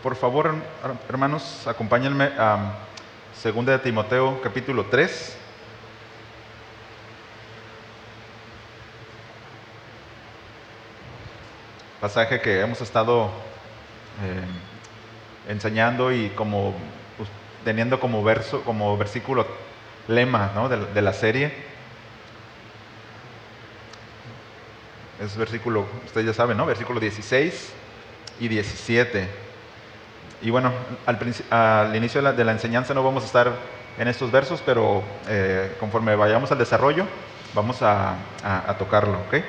Por favor, hermanos, acompáñenme a 2 de Timoteo, capítulo 3. Pasaje que hemos estado enseñando y teniendo como versículo lema, ¿no?, de la serie. Es versículo, ustedes ya saben, ¿no? Versículo 16 y 17. Y bueno, al inicio de la enseñanza no vamos a estar en estos versos, pero conforme vayamos al desarrollo, vamos a tocarlo, ¿ok?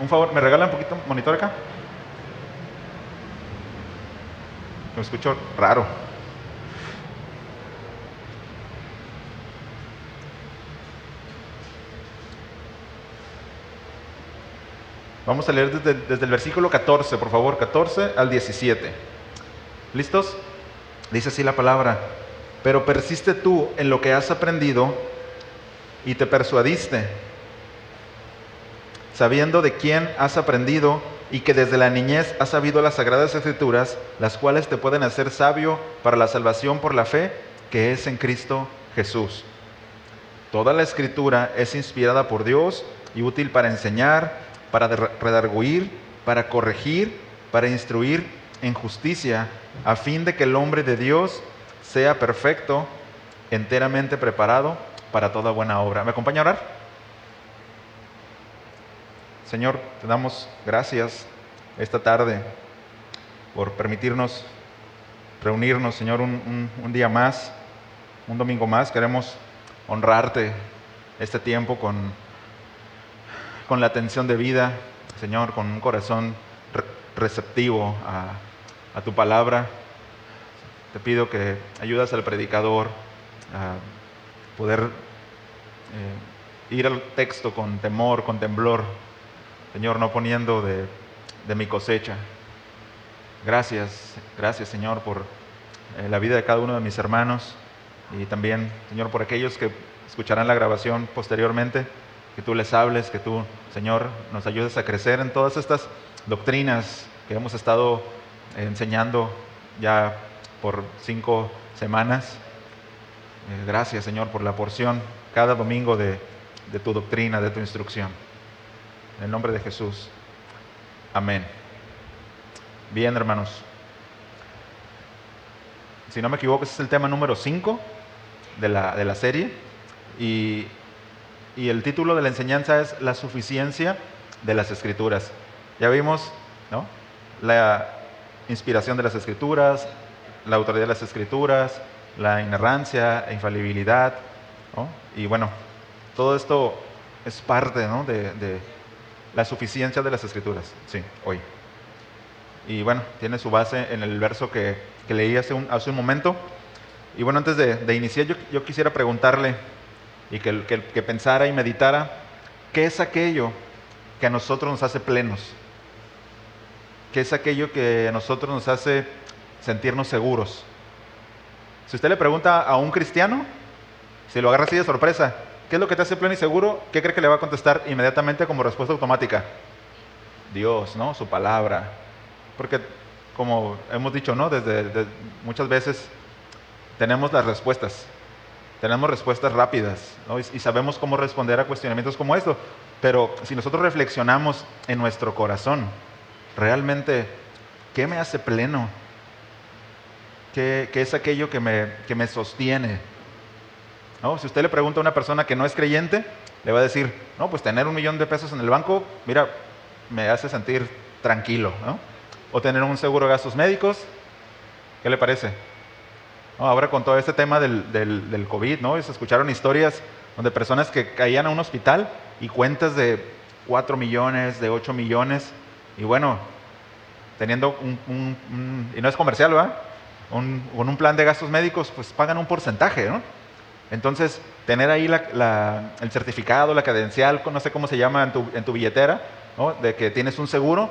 Un favor, ¿me regalan un poquito monitor acá? Me escucho raro. Vamos a leer desde el versículo 14, por favor, 14 al 17. ¿Listos? Dice así la palabra: pero persiste tú en lo que has aprendido y te persuadiste, sabiendo de quién has aprendido y que desde la niñez has sabido las sagradas escrituras, las cuales te pueden hacer sabio para la salvación por la fe que es en Cristo Jesús. Toda la escritura es inspirada por Dios y útil para enseñar, para redarguir, para corregir, para instruir en justicia, a fin de que el hombre de Dios sea perfecto, enteramente preparado para toda buena obra. ¿Me acompaña a orar? Señor, te damos gracias esta tarde por permitirnos reunirnos, Señor, un día más, un domingo más. Queremos honrarte este tiempo con la atención debida, Señor, con un corazón receptivo a tu palabra. Te pido que ayudes al predicador a poder ir al texto con temor, con temblor, Señor, no poniendo de mi cosecha. Gracias, Señor, por la vida de cada uno de mis hermanos y también, Señor, por aquellos que escucharán la grabación posteriormente. Que tú les hables, que tú, Señor, nos ayudes a crecer en todas estas doctrinas que hemos estado enseñando ya por 5 semanas. Gracias, Señor, por la porción cada domingo de tu doctrina, de tu instrucción. En el nombre de Jesús. Amén. Bien, hermanos. Si no me equivoco, ese es el tema número 5 de la serie. Y el título de la enseñanza es La suficiencia de las Escrituras. Ya vimos, ¿no?, la inspiración de las Escrituras, la autoridad de las Escrituras, la inerrancia, la infalibilidad, ¿no? Y bueno, todo esto es parte, ¿no?, de la suficiencia de las Escrituras. Sí, hoy. Y bueno, tiene su base en el verso que leí hace un momento. Y bueno, antes de iniciar, yo quisiera preguntarle y que pensara y meditara, ¿qué es aquello que a nosotros nos hace plenos? ¿Qué es aquello que a nosotros nos hace sentirnos seguros? Si usted le pregunta a un cristiano, si lo agarra así de sorpresa, ¿qué es lo que te hace pleno y seguro?, ¿qué cree que le va a contestar inmediatamente como respuesta automática? Dios, ¿no?, su palabra. Porque como hemos dicho, ¿no?, desde muchas veces tenemos las respuestas. Tenemos respuestas rápidas, ¿no?, y sabemos cómo responder a cuestionamientos como esto. Pero si nosotros reflexionamos en nuestro corazón, realmente, ¿qué me hace pleno? ¿Qué es aquello que me sostiene? ¿No? Si usted le pregunta a una persona que no es creyente, le va a decir, no, pues tener $1,000,000 en el banco, mira, me hace sentir tranquilo, ¿no? O tener un seguro de gastos médicos, ¿qué le parece? No, ahora con todo este tema del COVID, ¿no?, se escucharon historias donde personas que caían a un hospital y cuentas de 4 millones, de 8 millones, y bueno, teniendo y no es comercial, ¿verdad?, con un plan de gastos médicos, pues pagan un porcentaje, ¿no? Entonces, tener ahí el certificado, la credencial, no sé cómo se llama en tu billetera, ¿no?, de que tienes un seguro,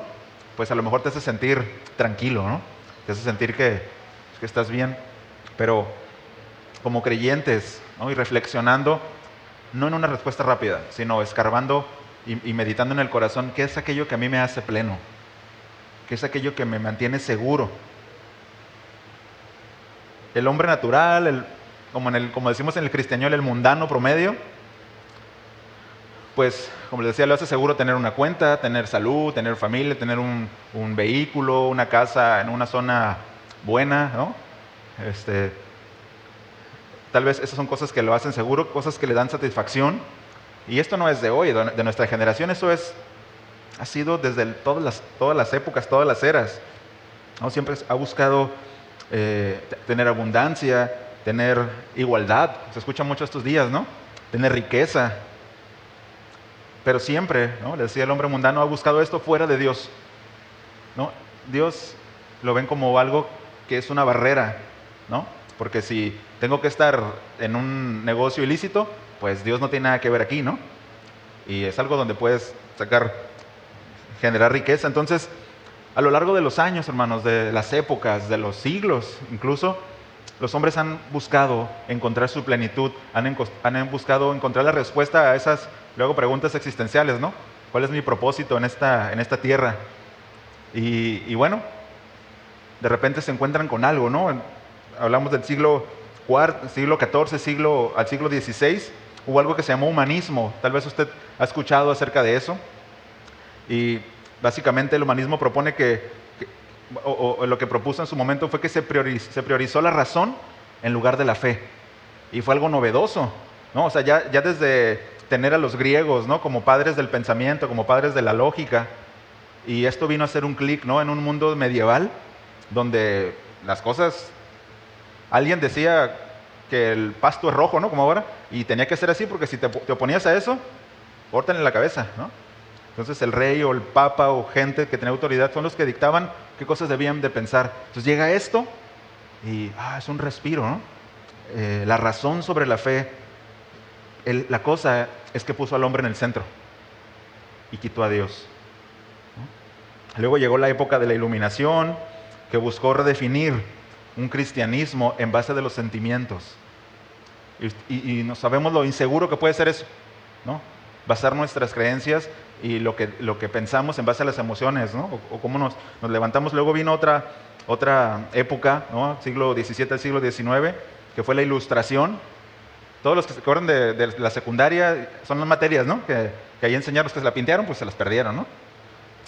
pues a lo mejor te hace sentir tranquilo, ¿no? Te hace sentir que estás bien. Pero como creyentes, ¿no?, y reflexionando, no en una respuesta rápida, sino escarbando y meditando en el corazón, ¿qué es aquello que a mí me hace pleno? ¿Qué es aquello que me mantiene seguro? el hombre natural, como decimos en el cristianismo, el mundano promedio, pues, como les decía, le hace seguro tener una cuenta, tener salud, tener familia, tener un vehículo, una casa en una zona buena, ¿no? Tal vez esas son cosas que lo hacen seguro, cosas que le dan satisfacción. Y esto no es de hoy, de nuestra generación, ha sido desde todas las épocas, todas las eras, ¿no? Siempre ha buscado tener abundancia, tener igualdad. Se escucha mucho estos días, ¿no? Tener riqueza. Pero siempre, ¿no? Le decía, el hombre mundano ha buscado esto fuera de Dios, ¿no? Dios lo ven como algo que es una barrera, ¿no? Porque si tengo que estar en un negocio ilícito, pues Dios no tiene nada que ver aquí, ¿no? Y es algo donde puedes generar riqueza. Entonces, a lo largo de los años, hermanos, de las épocas, de los siglos, incluso, los hombres han buscado encontrar su plenitud, han buscado encontrar la respuesta a esas, luego, preguntas existenciales, ¿no? ¿Cuál es mi propósito en esta tierra? Y bueno, de repente se encuentran con algo, ¿no? Hablamos del siglo XIV, al siglo XVI, hubo algo que se llamó humanismo. Tal vez usted ha escuchado acerca de eso. Y básicamente el humanismo propone o lo que propuso en su momento fue que se priorizó la razón en lugar de la fe. Y fue algo novedoso, ¿no? O sea, ya desde tener a los griegos, ¿no? Como padres del pensamiento, como padres de la lógica. Y esto vino a ser un clic, ¿no? En un mundo medieval donde las cosas... Alguien decía que el pasto es rojo, ¿no? Como ahora. Y tenía que ser así porque si te oponías a eso, córtenle la cabeza, ¿no? Entonces el rey o el papa o gente que tenía autoridad son los que dictaban qué cosas debían de pensar. Entonces llega esto y es un respiro, ¿no? La razón sobre la fe. La cosa es que puso al hombre en el centro y quitó a Dios, ¿no? Luego llegó la época de la iluminación, que buscó redefinir un cristianismo en base de los sentimientos. Y no sabemos lo inseguro que puede ser eso, ¿no? Basar nuestras creencias y lo que pensamos en base a las emociones, ¿no? O cómo nos levantamos. Luego vino otra época, ¿no? Siglo XVII al siglo XIX, que fue la Ilustración. Todos los que se acuerdan de la secundaria son las materias, ¿no? Que ahí enseñaron, los que se la pintearon, pues se las perdieron, ¿no?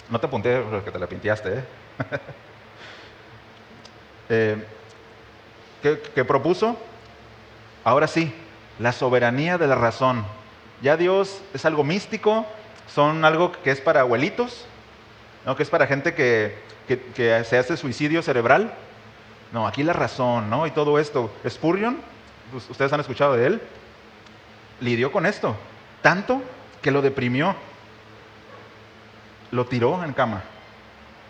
No te apunté porque te la pinteaste, ¿Qué propuso? Ahora sí, la soberanía de la razón. Ya Dios es algo místico, son algo que es para abuelitos, ¿no? Que es para gente que se hace suicidio cerebral. No, aquí la razón, ¿no? Y todo esto. Spurgeon, pues, ustedes han escuchado de él, lidió con esto, tanto que lo deprimió, lo tiró en cama.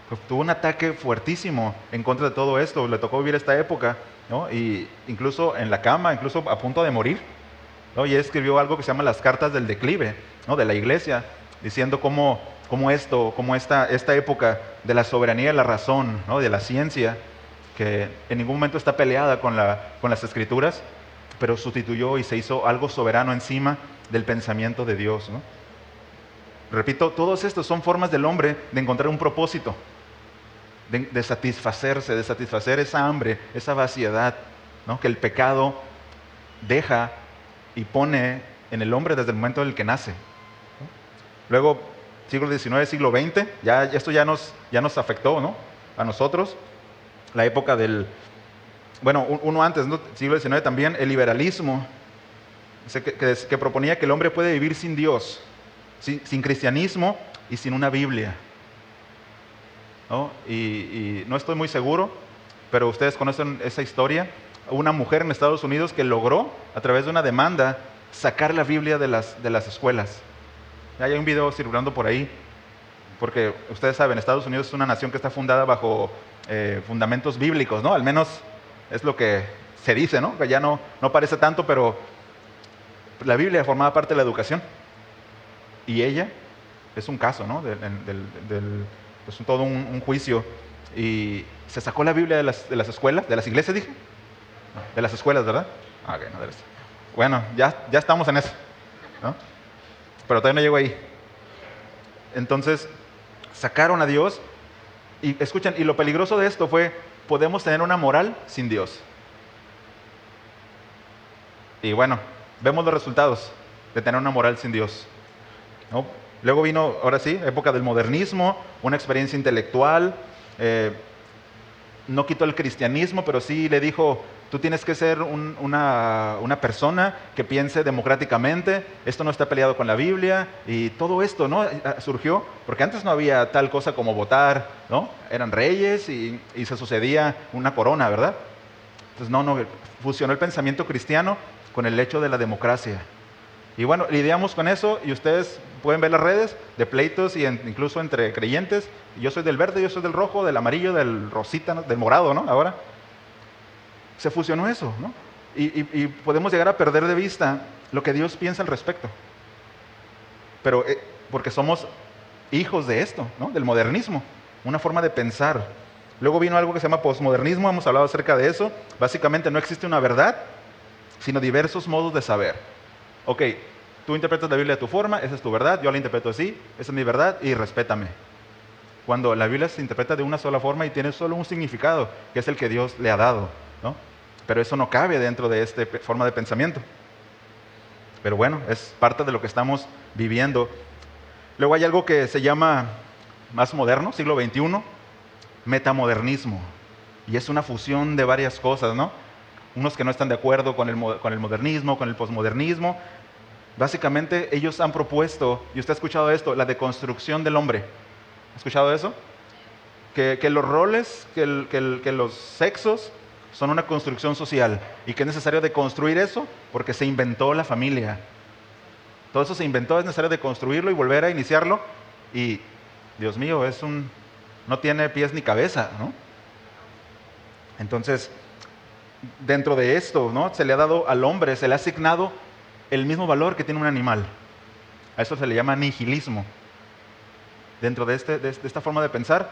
Pues tuvo un ataque fuertísimo en contra de todo esto, le tocó vivir esta época, ¿no? Y incluso en la cama, incluso a punto de morir, ¿no? Y él escribió algo que se llama las cartas del declive, ¿no? De la iglesia, diciendo cómo esta época de la soberanía de la razón, ¿no? De la ciencia, que en ningún momento está peleada con las escrituras, pero sustituyó y se hizo algo soberano encima del pensamiento de Dios, ¿no? Repito, todos estos son formas del hombre de encontrar un propósito, de satisfacer esa hambre, esa vaciedad, ¿no? Que el pecado deja y pone en el hombre desde el momento en el que nace, ¿no? Luego, siglo XIX, siglo XX, esto ya nos afectó, ¿no? A nosotros. La época uno antes, ¿no? Siglo XIX también, el liberalismo, que proponía que el hombre puede vivir sin Dios, sin cristianismo y sin una Biblia, ¿no? Y no estoy muy seguro, pero ustedes conocen esa historia. Una mujer en Estados Unidos que logró, a través de una demanda, sacar la Biblia de las escuelas. Hay un video circulando por ahí, porque ustedes saben, Estados Unidos es una nación que está fundada bajo fundamentos bíblicos, ¿no? Al menos es lo que se dice, ¿no? Que ya no parece tanto, pero la Biblia formaba parte de la educación. Y ella es un caso, ¿no? Es todo un juicio. Y se sacó la Biblia de las escuelas, de las iglesias, dije. No, de las escuelas, ¿verdad? Ok, no de las. Bueno, ya estamos en eso, ¿no? Pero todavía no llego ahí. Entonces, sacaron a Dios. Y escuchen, y lo peligroso de esto fue, podemos tener una moral sin Dios. Y bueno, vemos los resultados de tener una moral sin Dios, ¿no? Luego vino, ahora sí, época del modernismo, una experiencia intelectual. No quitó el cristianismo, pero sí le dijo, tú tienes que ser una persona que piense democráticamente, esto no está peleado con la Biblia, y todo esto, ¿no? Surgió, porque antes no había tal cosa como votar, ¿no? Eran reyes y se sucedía una corona, ¿verdad? Entonces no, fusionó el pensamiento cristiano con el hecho de la democracia. Y bueno, lidiamos con eso y ustedes pueden ver las redes de pleitos y incluso entre creyentes. Yo soy del verde, yo soy del rojo, del amarillo, del rosita, ¿no? Del morado, ¿no? Ahora se fusionó eso, ¿no? Y podemos llegar a perder de vista lo que Dios piensa al respecto. Pero porque somos hijos de esto, ¿no? Del modernismo, una forma de pensar. Luego vino algo que se llama posmodernismo, hemos hablado acerca de eso. Básicamente no existe una verdad, sino diversos modos de saber. Ok, tú interpretas la Biblia de tu forma, esa es tu verdad, yo la interpreto así, esa es mi verdad y respétame. Cuando la Biblia se interpreta de una sola forma y tiene solo un significado, que es el que Dios le ha dado, ¿no? Pero eso no cabe dentro de esta forma de pensamiento. Pero bueno, es parte de lo que estamos viviendo. Luego hay algo que se llama, más moderno, siglo XXI, metamodernismo. Y es una fusión de varias cosas, ¿no? Unos que no están de acuerdo con el modernismo, con el posmodernismo. Básicamente ellos han propuesto, y usted ha escuchado esto, la deconstrucción del hombre. ¿Ha escuchado eso? Que los roles, que los sexos son una construcción social y que es necesario deconstruir eso porque se inventó la familia. Todo eso se inventó, es necesario deconstruirlo y volver a iniciarlo. Y, Dios mío, no tiene pies ni cabeza, ¿no? Entonces, dentro de esto, ¿no? Se le ha dado al hombre, se le ha asignado el mismo valor que tiene un animal. A eso se le llama nihilismo. Dentro de esta forma de pensar,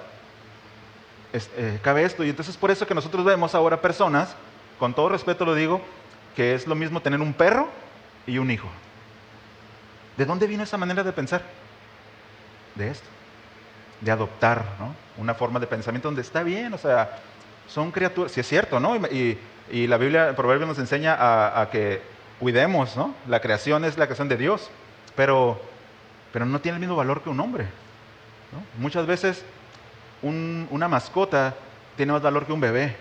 cabe esto. Y entonces por eso que nosotros vemos ahora personas, con todo respeto lo digo, que es lo mismo tener un perro y un hijo. ¿De dónde vino esa manera de pensar? De esto. De adoptar, ¿no? Una forma de pensamiento donde está bien, o sea, son criaturas, si es cierto, ¿no? Y la Biblia, el Proverbio nos enseña a que cuidemos, ¿no? La creación es la creación de Dios, pero no tiene el mismo valor que un hombre, ¿no? Muchas veces una mascota tiene más valor que un bebé.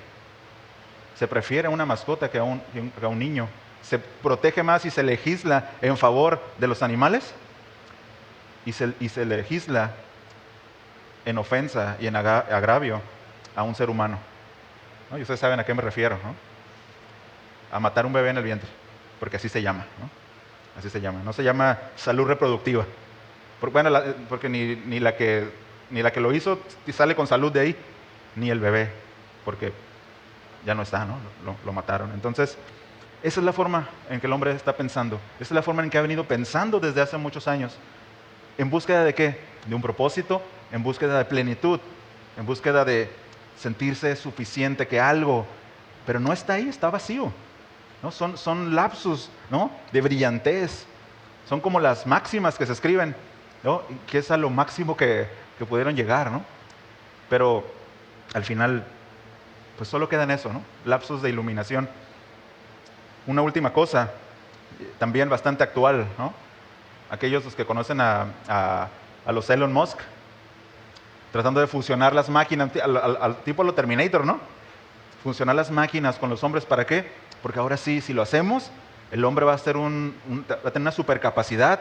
Se prefiere a una mascota que a un niño. Se protege más y se legisla en favor de los animales y se legisla en ofensa y en agravio a un ser humano, ¿no? Y ustedes saben a qué me refiero, ¿no? A matar un bebé en el vientre, porque así se llama, ¿no? Así se llama. No se llama salud reproductiva. Porque ni la que lo hizo sale con salud de ahí, ni el bebé, porque ya no está, ¿no? Lo mataron. Entonces, esa es la forma en que el hombre está pensando. Esa es la forma en que ha venido pensando desde hace muchos años. ¿En búsqueda de qué? De un propósito, en búsqueda de plenitud, en búsqueda de sentirse suficiente, que algo, pero no está ahí, está vacío, ¿no? Son lapsus, ¿no? De brillantez. Son como las máximas que se escriben, ¿no? Que es a lo máximo que pudieron llegar, ¿no? Pero al final, pues solo queda en eso, ¿no? Lapsus de iluminación. Una última cosa, también bastante actual, ¿no? Aquellos los que conocen a los Elon Musk, tratando de fusionar las máquinas, al tipo lo Terminator, ¿no? Fusionar las máquinas con los hombres, ¿para qué? Porque ahora sí, si lo hacemos, el hombre va a tener una supercapacidad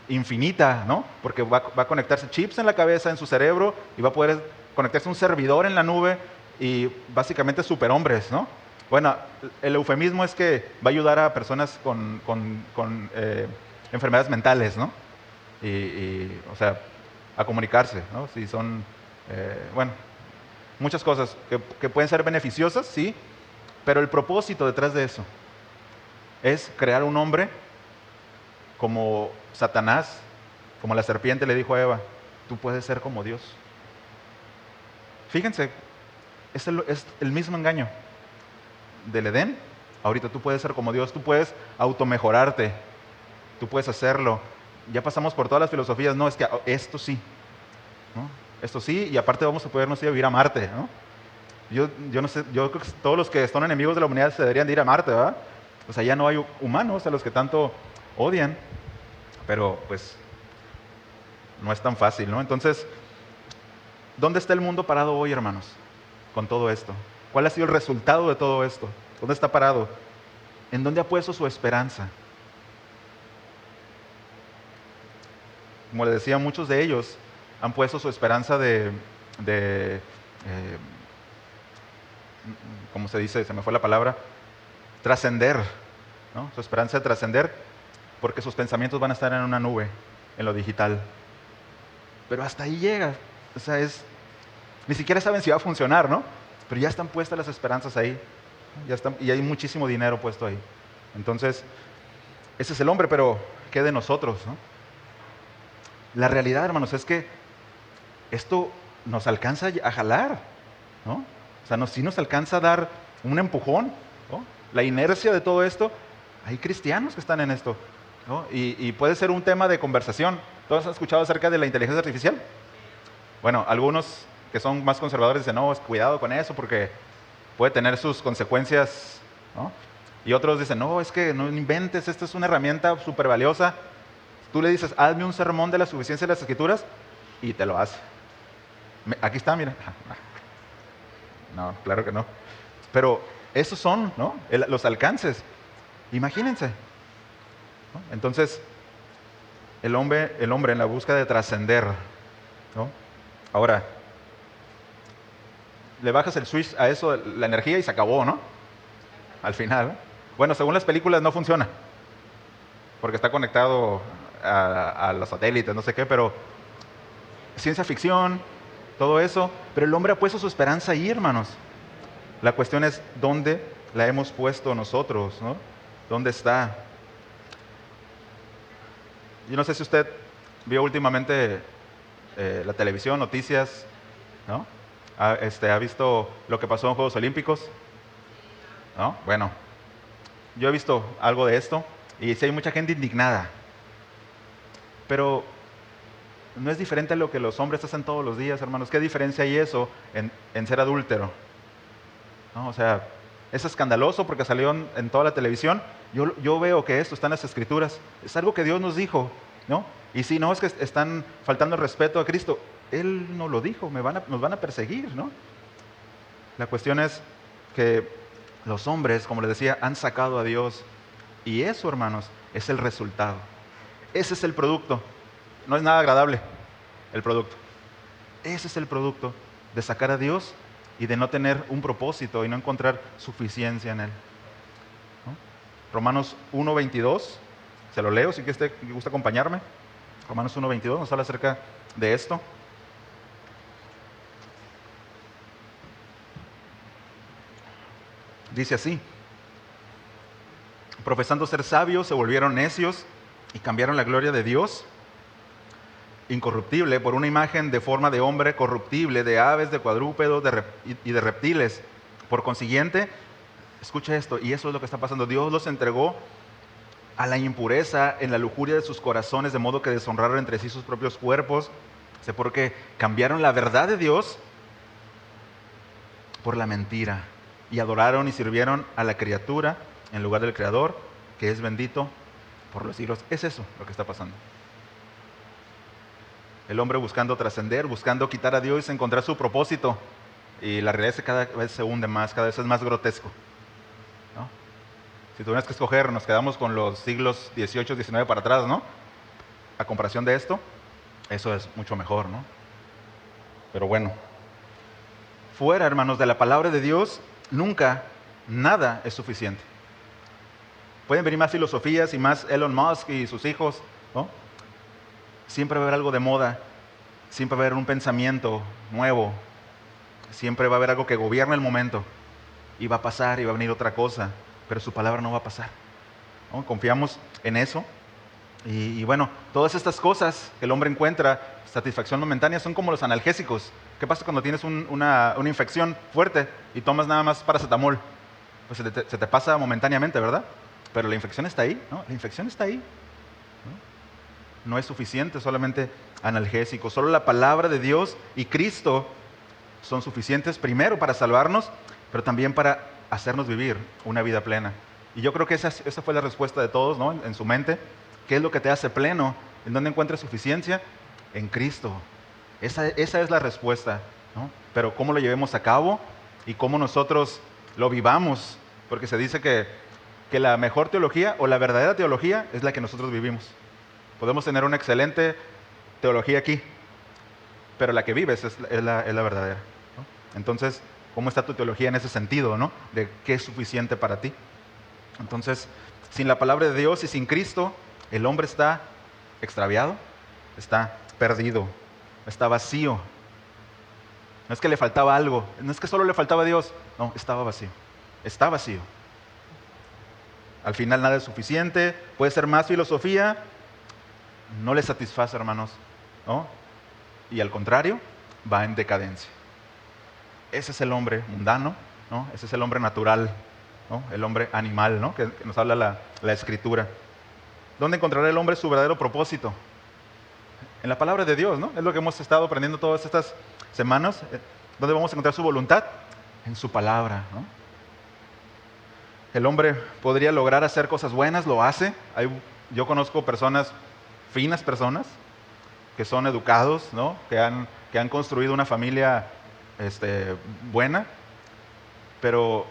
infinita, ¿no? Porque va a conectarse chips en la cabeza, en su cerebro, y va a poder conectarse a un servidor en la nube, y básicamente superhombres, ¿no? Bueno, el eufemismo es que va a ayudar a personas con enfermedades mentales, ¿no? O sea, a comunicarse, ¿no? Si son, bueno, muchas cosas que pueden ser beneficiosas, sí, pero el propósito detrás de eso es crear un hombre como Satanás, como la serpiente le dijo a Eva, tú puedes ser como Dios. Fíjense, es el mismo engaño del Edén. Ahorita tú puedes ser como Dios, tú puedes automejorarte, tú puedes hacerlo. Ya pasamos por todas las filosofías, no, es que esto sí, ¿no? Esto sí, y aparte vamos a podernos ir a vivir a Marte, ¿no? Yo no sé, yo creo que todos los que son enemigos de la humanidad se deberían de ir a Marte, ¿verdad? O sea, ya no hay humanos a los que tanto odian, pero pues no es tan fácil, ¿no? Entonces, ¿dónde está el mundo parado hoy, hermanos, con todo esto? ¿Cuál ha sido el resultado de todo esto? ¿Dónde está parado? ¿En dónde ha puesto su esperanza? Como les decía, muchos de ellos han puesto su esperanza de ¿cómo se dice? Se me fue la palabra. Trascender, ¿no? Su esperanza de trascender, porque sus pensamientos van a estar en una nube, en lo digital. Pero hasta ahí llega. O sea, ni siquiera saben si va a funcionar, ¿no? Pero ya están puestas las esperanzas ahí. Ya están, y hay muchísimo dinero puesto ahí. Entonces, ese es el hombre, pero ¿qué de nosotros, no? La realidad, hermanos, es que esto nos alcanza a jalar, ¿no? O sea, sí nos alcanza a dar un empujón, ¿no? La inercia de todo esto, hay cristianos que están en esto, ¿no? Y puede ser un tema de conversación. ¿Todos han escuchado acerca de la inteligencia artificial? Bueno, algunos que son más conservadores dicen, no, cuidado con eso porque puede tener sus consecuencias, ¿no? Y otros dicen, no, es que no inventes, esta es una herramienta súper valiosa. Tú le dices, hazme un sermón de la suficiencia de las Escrituras y te lo hace. Aquí está, mira. No, claro que no. Pero esos son, ¿no? Los alcances. Imagínense, ¿no? Entonces, el hombre en la búsqueda de trascender, ¿no? Ahora, le bajas el switch a eso, la energía, y se acabó, ¿no? Al final, ¿no? Bueno, según las películas no funciona, porque está conectado a los satélites, no sé qué, pero ciencia ficción, todo eso, pero el hombre ha puesto su esperanza ahí, hermanos. La cuestión es dónde la hemos puesto nosotros, ¿no? ¿Dónde está? Yo no sé si usted vio últimamente la televisión, noticias, ¿no? ¿Ha visto lo que pasó en Juegos Olímpicos? ¿No? Bueno, yo he visto algo de esto y sí hay mucha gente indignada, pero no es diferente a lo que los hombres hacen todos los días, hermanos. ¿Qué diferencia hay eso en ser adúltero? ¿No? O sea, es escandaloso porque salió en toda la televisión. Yo veo que esto está en las Escrituras. Es algo que Dios nos dijo, ¿no? Y si no es que están faltando el respeto a Cristo, Él no lo dijo, nos van a perseguir, ¿no? La cuestión es que los hombres, como les decía, han sacado a Dios. Y eso, hermanos, es el resultado. Ese es el producto. No es nada agradable el producto. Ese es el producto de sacar a Dios y de no tener un propósito y no encontrar suficiencia en Él, ¿no? Romanos 1:22, se lo leo si usted gusta acompañarme. Romanos 1:22 nos habla acerca de esto. Dice así: profesando ser sabios, se volvieron necios y cambiaron la gloria de Dios incorruptible por una imagen de forma de hombre corruptible, de aves, de cuadrúpedos y de reptiles. Por consiguiente, escucha esto, y eso es lo que está pasando. Dios los entregó a la impureza en la lujuria de sus corazones, de modo que deshonraron entre sí sus propios cuerpos. Porque cambiaron la verdad de Dios por la mentira y adoraron y sirvieron a la criatura en lugar del Creador, que es bendito por los siglos. Es eso lo que está pasando. El hombre buscando trascender, buscando quitar a Dios y encontrar su propósito. Y la realidad es que cada vez se hunde más, cada vez es más grotesco, ¿no? Si tuvieras que escoger, nos quedamos con los siglos XVIII, XIX para atrás, ¿no? A comparación de esto, eso es mucho mejor, ¿no? Pero bueno, fuera, hermanos, de la palabra de Dios, nunca nada es suficiente. Pueden venir más filosofías y más Elon Musk y sus hijos, ¿no? Siempre va a haber algo de moda, siempre va a haber un pensamiento nuevo, siempre va a haber algo que gobierna el momento y va a pasar y va a venir otra cosa, pero su palabra no va a pasar, ¿no? Confiamos en eso y bueno, todas estas cosas que el hombre encuentra, satisfacción momentánea, son como los analgésicos. ¿Qué pasa cuando tienes una infección fuerte y tomas nada más paracetamol? Pues se te pasa momentáneamente, ¿verdad? Pero la infección está ahí, ¿no? La infección está ahí. No es suficiente solamente analgésico. Solo la palabra de Dios y Cristo son suficientes primero para salvarnos, pero también para hacernos vivir una vida plena. Y yo creo que esa fue la respuesta de todos, ¿no? En su mente. ¿Qué es lo que te hace pleno? ¿En dónde encuentras suficiencia? En Cristo. Esa es la respuesta, ¿no? Pero cómo lo llevemos a cabo y cómo nosotros lo vivamos. Porque se dice que la mejor teología o la verdadera teología es la que nosotros vivimos. Podemos tener una excelente teología aquí, pero la que vives es la verdadera, ¿no? Entonces, ¿cómo está tu teología en ese sentido, ¿no? De qué es suficiente para ti. Entonces, sin la palabra de Dios y sin Cristo, el hombre está extraviado, está perdido, está vacío. No es que le faltaba algo, no es que solo le faltaba a Dios, no, estaba vacío, está vacío. Al final nada es suficiente, puede ser más filosofía, no le satisface, hermanos, ¿no? Y al contrario, va en decadencia. Ese es el hombre mundano, ¿no? Ese es el hombre natural, ¿no? El hombre animal, ¿no? Que nos habla la Escritura. ¿Dónde encontrará el hombre su verdadero propósito? En la palabra de Dios, ¿no? Es lo que hemos estado aprendiendo todas estas semanas. ¿Dónde vamos a encontrar su voluntad? En su palabra, ¿no? El hombre podría lograr hacer cosas buenas, lo hace. Yo conozco personas, finas personas, que son educados, ¿no? Que han construido una familia buena, pero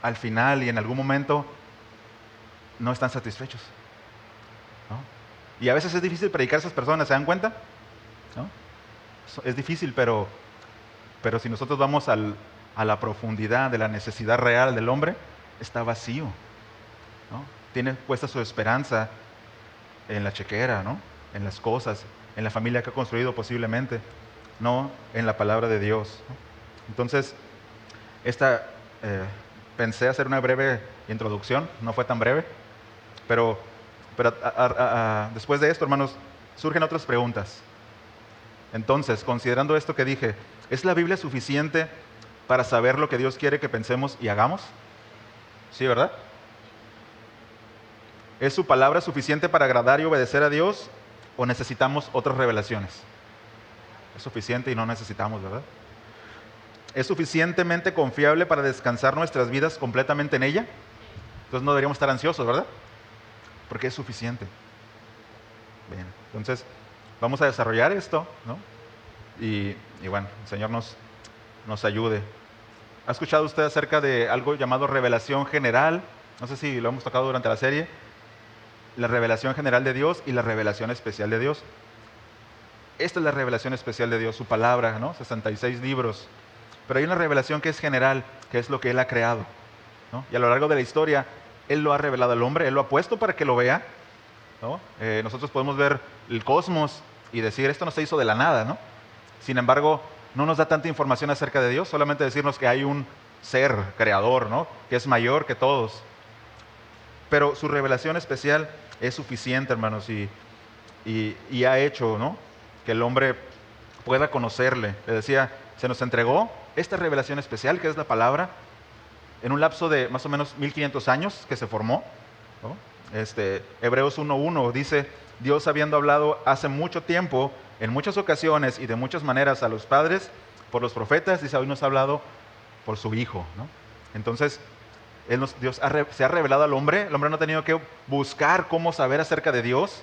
al final y en algún momento no están satisfechos, ¿no? Y a veces es difícil predicar a esas personas, ¿se dan cuenta? ¿No? Es difícil, pero si nosotros vamos a la profundidad de la necesidad real del hombre, está vacío, ¿no? Tiene puesta su esperanza en la chequera, ¿no? En las cosas, en la familia que ha construido posiblemente, no en la palabra de Dios, ¿no? Entonces, pensé hacer una breve introducción, no fue tan breve, pero después de esto, hermanos, surgen otras preguntas. Entonces, considerando esto que dije, ¿es la Biblia suficiente para saber lo que Dios quiere que pensemos y hagamos? Sí, ¿verdad? ¿Es su palabra suficiente para agradar y obedecer a Dios o necesitamos otras revelaciones? Es suficiente y no necesitamos, ¿verdad? ¿Es suficientemente confiable para descansar nuestras vidas completamente en ella? Entonces no deberíamos estar ansiosos, ¿verdad? Porque es suficiente. Bien, entonces vamos a desarrollar esto, ¿no? Y bueno, el Señor nos ayude. ¿Ha escuchado usted acerca de algo llamado revelación general? No sé si lo hemos tocado durante la serie. La revelación general de Dios y la revelación especial de Dios. Esta es la revelación especial de Dios, su palabra, ¿no? 66 libros. Pero hay una revelación que es general, que es lo que Él ha creado, ¿no? Y a lo largo de la historia, Él lo ha revelado al hombre, Él lo ha puesto para que lo vea, ¿no? Nosotros podemos ver el cosmos y decir, esto no se hizo de la nada, ¿no? Sin embargo, no nos da tanta información acerca de Dios, solamente decirnos que hay un ser creador, ¿no? Que es mayor que todos. Pero su revelación especial es suficiente, hermanos, y ha hecho, ¿no? Que el hombre pueda conocerle. Le decía, se nos entregó esta revelación especial, que es la palabra, en un lapso de más o menos 1500 años que se formó, ¿no? Hebreos 1:1 dice, Dios habiendo hablado hace mucho tiempo, en muchas ocasiones y de muchas maneras a los padres, por los profetas, dice, hoy nos ha hablado por su Hijo, ¿no? Entonces, Dios se ha revelado al hombre, el hombre no ha tenido que buscar cómo saber acerca de Dios,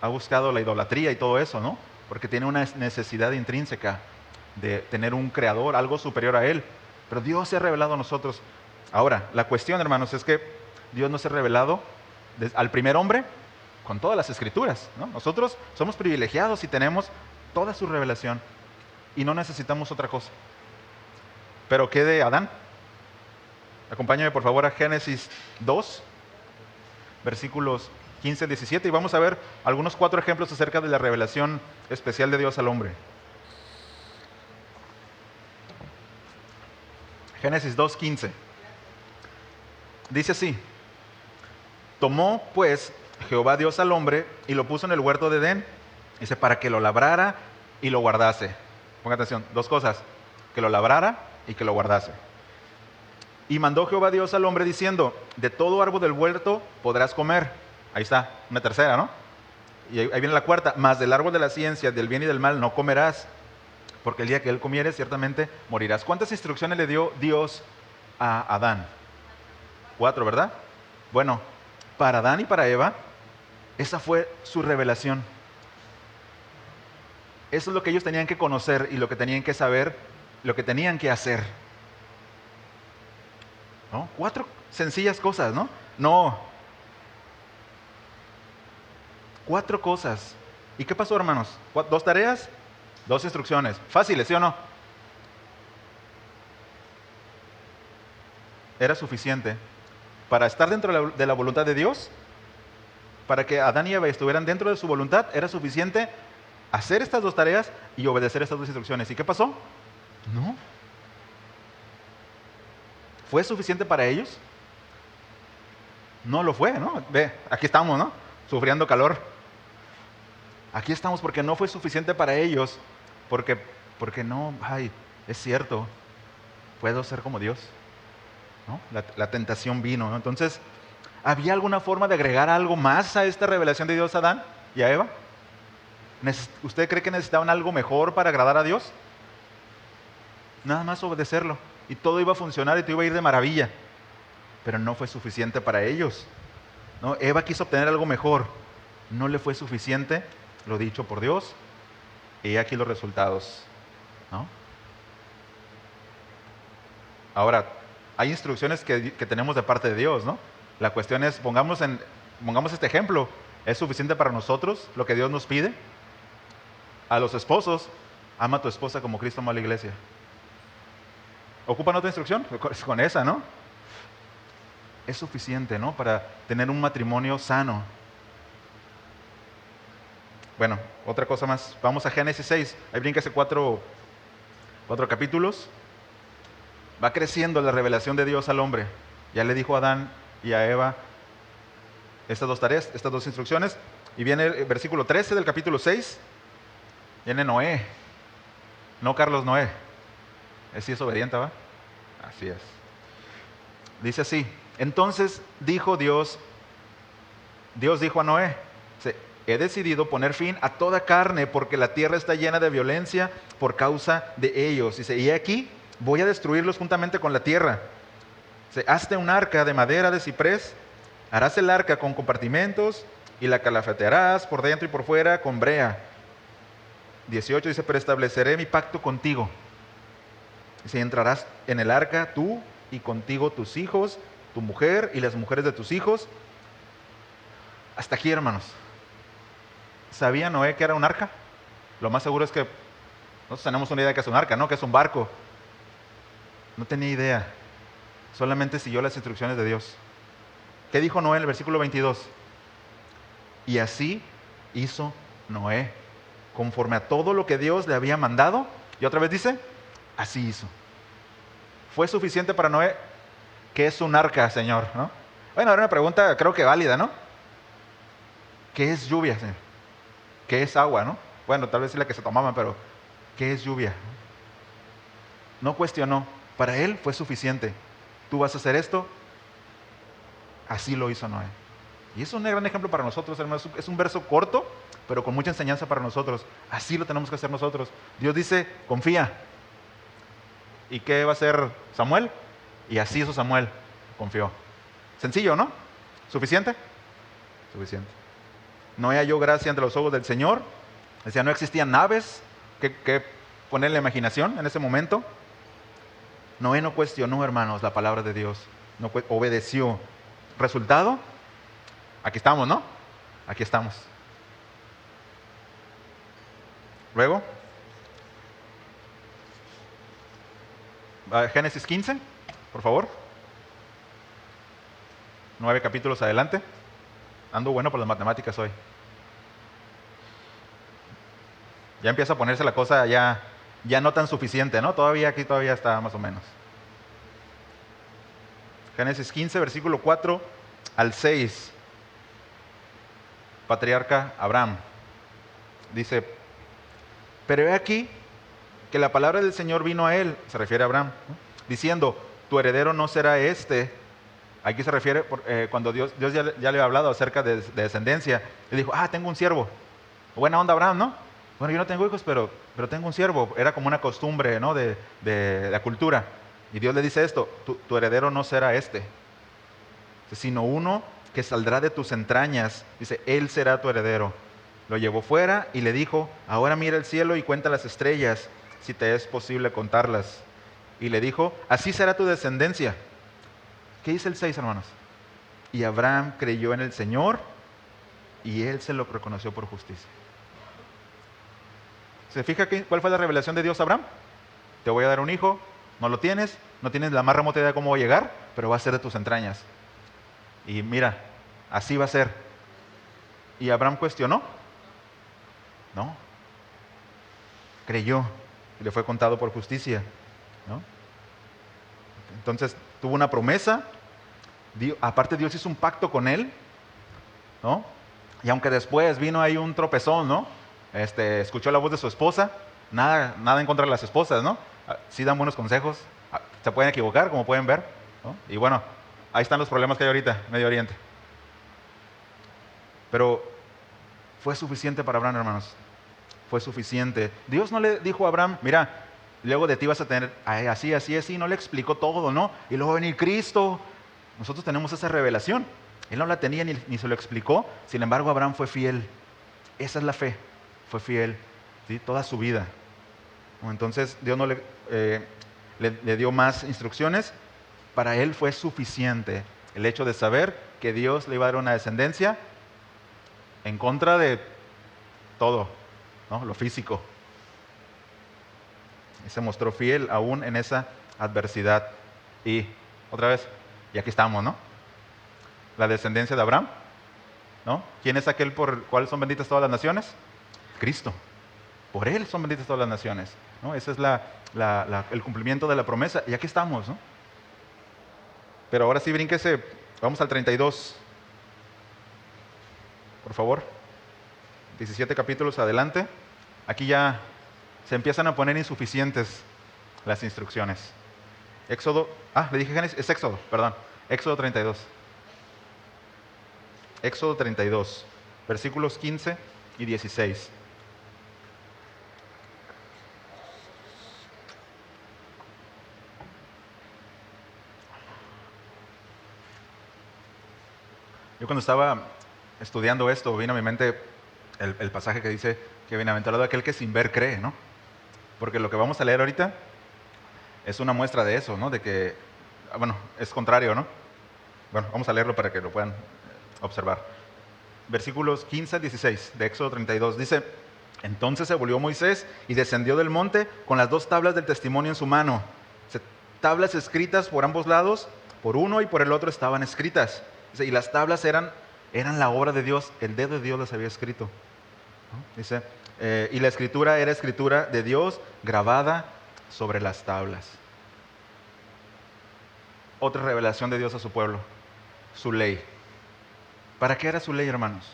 ha buscado la idolatría y todo eso, ¿no? Porque tiene una necesidad intrínseca de tener un creador, algo superior a él. Pero Dios se ha revelado a nosotros. Ahora, la cuestión, hermanos, es que Dios nos ha revelado al primer hombre con todas las escrituras, ¿no? Nosotros somos privilegiados y tenemos toda su revelación y no necesitamos otra cosa. Pero ¿qué de Adán? Acompáñame por favor a Génesis 2, versículos 15 al 17, y vamos a ver algunos 4 ejemplos acerca de la revelación especial de Dios al hombre. Génesis 2:15. Dice así: tomó pues Jehová Dios al hombre y lo puso en el huerto de Edén, dice, para que lo labrara y lo guardase. Ponga atención, 2 cosas, que lo labrara y que lo guardase. Y mandó Jehová Dios al hombre diciendo, de todo árbol del huerto podrás comer. Ahí está, una tercera, ¿no? Y ahí viene la cuarta, mas del árbol de la ciencia, del bien y del mal no comerás, porque el día que él comieres ciertamente morirás. ¿Cuántas instrucciones le dio Dios a Adán? 4, ¿verdad? Bueno, para Adán y para Eva, esa fue su revelación. Eso es lo que ellos tenían que conocer y lo que tenían que saber, lo que tenían que hacer. ¿No? 4 sencillas cosas, ¿no? No. 4 cosas. ¿Y qué pasó, hermanos? 2 tareas, 2 instrucciones. Fáciles, ¿sí o no? Era suficiente para estar dentro de la voluntad de Dios, para que Adán y Eva estuvieran dentro de su voluntad. Era suficiente hacer estas 2 tareas y obedecer estas 2 instrucciones. ¿Y qué pasó? No. ¿Fue suficiente para ellos? No lo fue, ¿no? Ve, aquí estamos, ¿no? Sufriendo calor. Aquí estamos porque no fue suficiente para ellos, porque no, ay, es cierto, puedo ser como Dios, ¿no? La tentación vino, ¿no? Entonces, ¿había alguna forma de agregar algo más a esta revelación de Dios a Adán y a Eva? ¿Usted cree que necesitaban algo mejor para agradar a Dios? Nada más obedecerlo y todo iba a funcionar y todo iba a ir de maravilla, pero no fue suficiente para ellos, ¿no? Eva quiso obtener algo mejor, no le fue suficiente lo dicho por Dios, y aquí los resultados, ¿no? Ahora, hay instrucciones que tenemos de parte de Dios, ¿no? La cuestión es, pongamos este ejemplo, ¿es suficiente para nosotros lo que Dios nos pide? A los esposos, ama a tu esposa como Cristo amó a la iglesia. ¿Ocupan otra instrucción? Con esa, ¿no? Es suficiente, ¿no? Para tener un matrimonio sano. Bueno, otra cosa más. Vamos a Génesis 6. Ahí bríncase 4 capítulos. Va creciendo la revelación de Dios al hombre. Ya le dijo a Adán y a Eva estas 2 tareas, estas 2 instrucciones. Y viene el versículo 13 del capítulo 6. Viene Noé. No Carlos Noé. Sí es obediente, ¿va? Así es. Dice así. Entonces dijo Dios dijo a Noé, he decidido poner fin a toda carne porque la tierra está llena de violencia por causa de ellos. Dice, y aquí voy a destruirlos juntamente con la tierra. Dice, hazte un arca de madera de ciprés, harás el arca con compartimentos y la calafatearás por dentro y por fuera con brea. 18 dice, pero estableceré mi pacto contigo. Dice, entrarás en el arca tú y contigo tus hijos, tu mujer y las mujeres de tus hijos. Hasta aquí, hermanos. ¿Sabía Noé que era un arca? Lo más seguro es que nosotros tenemos una idea de que es un arca, ¿no? Que es un barco. No tenía idea. Solamente siguió las instrucciones de Dios. ¿Qué dijo Noé en el versículo 22? Y así hizo Noé, conforme a todo lo que Dios le había mandado. Y otra vez dice, así hizo. ¿Fue suficiente para Noé? ¿Qué es un arca, Señor? ¿No? Bueno, ahora una pregunta creo que válida, ¿no? ¿Qué es lluvia, Señor? ¿Qué es agua, no? Bueno, tal vez es la que se tomaban, pero ¿qué es lluvia? No cuestionó. Para él fue suficiente. Tú vas a hacer esto. Así lo hizo Noé. Y es un gran ejemplo para nosotros, hermanos. Es un verso corto, pero con mucha enseñanza para nosotros. Así lo tenemos que hacer nosotros. Dios dice, confía. ¿Y qué va a hacer Samuel? Y así hizo Samuel. Confió. Sencillo, ¿no? ¿Suficiente? Suficiente. Noé halló gracia ante los ojos del Señor. Decía, no existían naves que poner la imaginación en ese momento. Noé no cuestionó, hermanos, la palabra de Dios. No obedeció. ¿Resultado? Aquí estamos, ¿no? Aquí estamos. Luego, Génesis 15, por favor. 9 capítulos adelante. Ando bueno por las matemáticas hoy. Ya empieza a ponerse la cosa ya no tan suficiente, ¿no? Todavía está más o menos. Génesis 15, versículo 4 al 6. Patriarca Abraham. Dice, pero he aquí que la palabra del Señor vino a él, se refiere a Abraham, ¿no? Diciendo, tu heredero no será este. Aquí se refiere cuando Dios ya le había hablado acerca de descendencia. Le dijo, tengo un siervo. Buena onda, Abraham, ¿no? Bueno, yo no tengo hijos, pero tengo un siervo. Era como una costumbre, ¿no? de la cultura. Y Dios le dice esto, tu heredero no será este. sino uno que saldrá de tus entrañas. Dice, él será tu heredero. Lo llevó fuera y le dijo, ahora mira el cielo y cuenta las estrellas, si te es posible contarlas. Y le dijo, así será tu descendencia. ¿Qué dice el 6, hermanos? Y Abraham creyó en el Señor y él se lo reconoció por justicia. ¿Se fija cuál fue la revelación de Dios a Abraham? Te voy a dar un hijo, no lo tienes, no tienes la más remota idea de cómo va a llegar, pero va a ser de tus entrañas. Y mira, así va a ser. ¿Y Abraham cuestionó? No. Creyó y le fue contado por justicia, ¿no? Entonces tuvo una promesa. Aparte Dios hizo un pacto con él, ¿no? Y aunque después vino ahí un tropezón, ¿no? Escuchó la voz de su esposa. Nada en contra de las esposas, ¿no? Sí dan buenos consejos. Se pueden equivocar, como pueden ver, ¿no? Y bueno, ahí están los problemas que hay ahorita en Medio Oriente. Pero fue suficiente para Abraham, hermanos. Fue suficiente. Dios no le dijo a Abraham, mira, luego de ti vas a tener así, así, así. No le explicó todo, ¿no? Y luego va a venir Cristo. Nosotros tenemos esa revelación. Él no la tenía ni se lo explicó. Sin embargo, Abraham fue fiel. Esa es la fe. Fue fiel, ¿sí? Toda su vida. Entonces, Dios no le dio más instrucciones. Para él fue suficiente el hecho de saber que Dios le iba a dar una descendencia en contra de todo, ¿no? Lo físico. Y se mostró fiel aún en esa adversidad. Y otra vez, y aquí estamos, ¿no? La descendencia de Abraham, ¿no? ¿Quién es aquel por el cual son benditas todas las naciones? Cristo. Por él son benditas todas las naciones, ¿no? Ese es el cumplimiento de la promesa. Y aquí estamos, ¿no? Pero ahora sí, brínquese, vamos al 32. Por favor. 17 capítulos adelante. Aquí ya se empiezan a poner insuficientes las instrucciones. Le dije Génesis, es Éxodo, perdón. Éxodo 32. Éxodo 32, versículos 15 y 16. Yo cuando estaba estudiando esto, vino a mi mente el pasaje que dice que bienaventurado aquel que sin ver cree, ¿no? Porque lo que vamos a leer ahorita es una muestra de eso, ¿no? De que, bueno, es contrario, ¿no? Bueno, vamos a leerlo para que lo puedan observar. Versículos 15 a 16 de Éxodo 32. Dice, entonces se volvió Moisés y descendió del monte con las 2 tablas del testimonio en su mano. Tablas escritas por ambos lados, por uno y por el otro estaban escritas. Dice, y las tablas eran la obra de Dios, el dedo de Dios las había escrito, ¿no? Dice, y la escritura era escritura de Dios grabada sobre las tablas. Otra revelación de Dios a su pueblo, su ley. ¿Para qué era su ley, hermanos?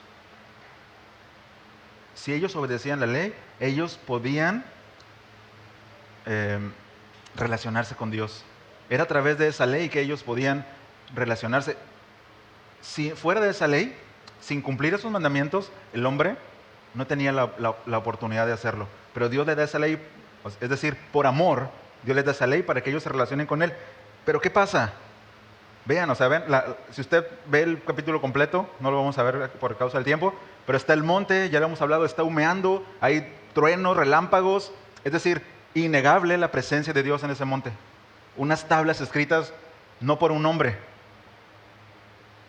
Si ellos obedecían la ley, ellos podían relacionarse con Dios. Era a través de esa ley que ellos podían relacionarse. Si fuera de esa ley, sin cumplir esos mandamientos, el hombre no tenía la oportunidad de hacerlo. Pero Dios le da esa ley, es decir, por amor, Dios les da esa ley para que ellos se relacionen con Él. Pero ¿qué pasa? Vean, o sea, si usted ve el capítulo completo, no lo vamos a ver por causa del tiempo, pero está el monte, ya lo hemos hablado, está humeando, hay truenos, relámpagos, es decir, innegable la presencia de Dios en ese monte. Unas tablas escritas no por un hombre.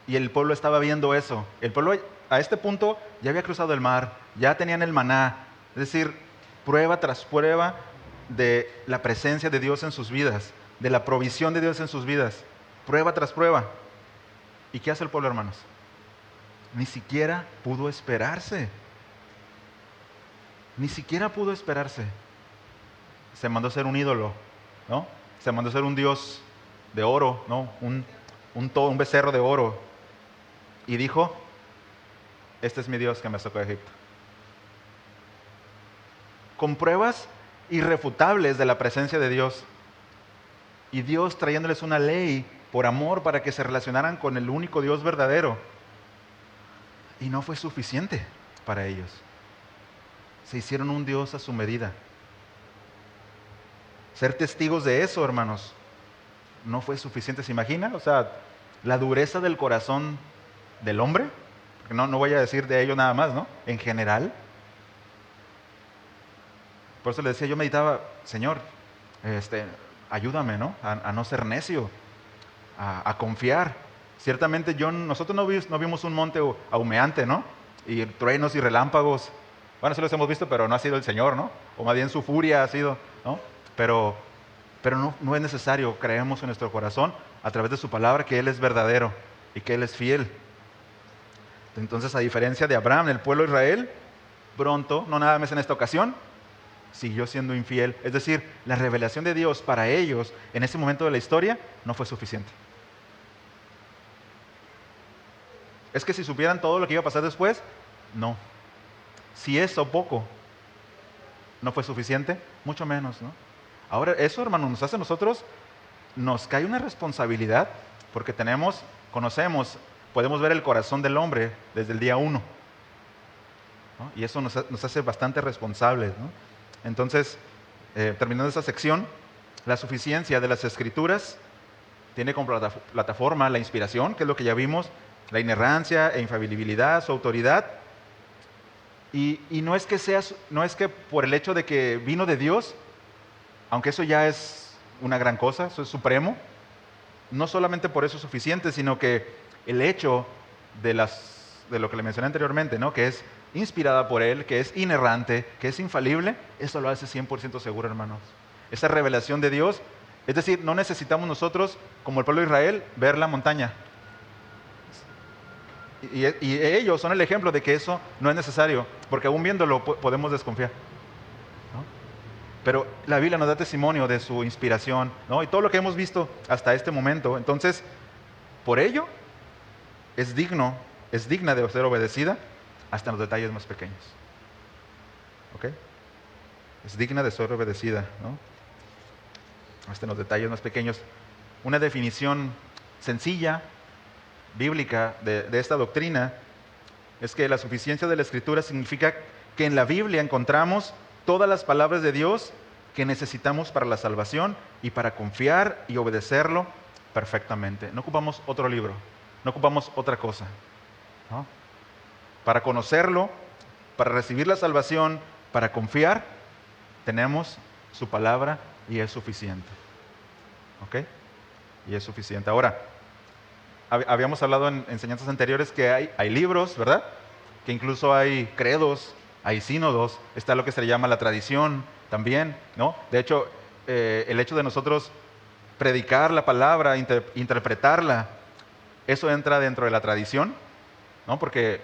Y el pueblo estaba viendo eso. El pueblo a este punto ya había cruzado el mar, ya tenían el maná, es decir, prueba tras prueba de la presencia de Dios en sus vidas, de la provisión de Dios en sus vidas, prueba tras prueba. ¿Y qué hace el pueblo, hermanos? Ni siquiera pudo esperarse. Ni siquiera pudo esperarse. Se mandó a hacer un ídolo, ¿no? Se mandó a hacer un dios de oro, ¿no? Un becerro de oro. Y dijo, este es mi Dios que me sacó de Egipto. Con pruebas irrefutables de la presencia de Dios. Y Dios trayéndoles una ley por amor para que se relacionaran con el único Dios verdadero. Y no fue suficiente para ellos. Se hicieron un Dios a su medida. Ser testigos de eso, hermanos, no fue suficiente. ¿Se imagina? O sea, la dureza del corazón del hombre, porque no voy a decir de ello nada más, ¿no? En general. Por eso le decía, yo meditaba, Señor, ayúdame, ¿no? A no ser necio, a confiar. Ciertamente nosotros no vimos un monte humeante, ¿no? Y truenos y relámpagos. Bueno, sí los hemos visto, pero no ha sido el Señor, ¿no? O más bien su furia ha sido, ¿no? Pero no es necesario. Creemos en nuestro corazón, a través de su palabra, que Él es verdadero y que Él es fiel. Entonces, a diferencia de Abraham, el pueblo de Israel, pronto, no nada más en esta ocasión, siguió siendo infiel. Es decir, la revelación de Dios para ellos en ese momento de la historia no fue suficiente. Es que si supieran todo lo que iba a pasar después, no. Si eso poco no fue suficiente, mucho menos, ¿no? Ahora, eso, hermano, nos hace a nosotros, nos cae una responsabilidad, porque conocemos, podemos ver el corazón del hombre desde el día 1, ¿no? Y eso nos hace bastante responsables, ¿no? Entonces, terminando esta sección, la suficiencia de las Escrituras tiene como plataforma la inspiración, que es lo que ya vimos, la inerrancia e infalibilidad, su autoridad. Y no es que por el hecho de que vino de Dios, aunque eso ya es una gran cosa, eso es supremo, no solamente por eso es suficiente, sino que el hecho de lo que le mencioné anteriormente, ¿no? Que es inspirada por Él, que es inerrante, que es infalible, eso lo hace 100% seguro, hermanos. Esa revelación de Dios, es decir, no necesitamos nosotros, como el pueblo de Israel, ver la montaña. Y ellos son el ejemplo de que eso no es necesario, porque aún viéndolo podemos desconfiar, ¿no? Pero la Biblia nos da testimonio de su inspiración, ¿no? Y todo lo que hemos visto hasta este momento. Entonces, por ello, es digna de ser obedecida hasta en los detalles más pequeños. ¿Ok? Es digna de ser obedecida, ¿no? Hasta en los detalles más pequeños. Una definición sencilla, bíblica de esta doctrina es que la suficiencia de la Escritura significa que en la Biblia encontramos todas las palabras de Dios que necesitamos para la salvación y para confiar y obedecerlo perfectamente. No ocupamos otro libro, no ocupamos otra cosa, ¿no? Para conocerlo, para recibir la salvación, para confiar, tenemos su palabra y es suficiente. ¿Ok? Y es suficiente. Ahora, habíamos hablado en enseñanzas anteriores que hay libros, ¿verdad? Que incluso hay credos, hay sínodos, está lo que se le llama la tradición también, ¿no? De hecho, el hecho de nosotros predicar la palabra, interpretarla, eso entra dentro de la tradición, ¿no? Porque,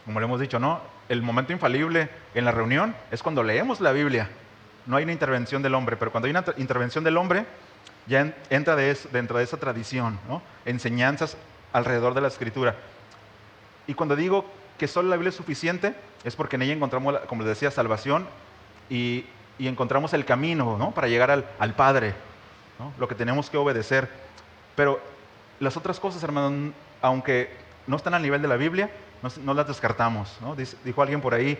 como le hemos dicho, ¿no? El momento infalible en la reunión es cuando leemos la Biblia. No hay una intervención del hombre, pero cuando hay una intervención del hombre, ya entra dentro de esa tradición, ¿no? Enseñanzas alrededor de la Escritura. Y cuando digo que solo la Biblia es suficiente, es porque en ella encontramos, como les decía, salvación y encontramos el camino, ¿no? Para llegar al Padre, ¿no? Lo que tenemos que obedecer. Pero las otras cosas, hermanos, aunque no están al nivel de la Biblia, no las descartamos, ¿no? Dijo alguien por ahí,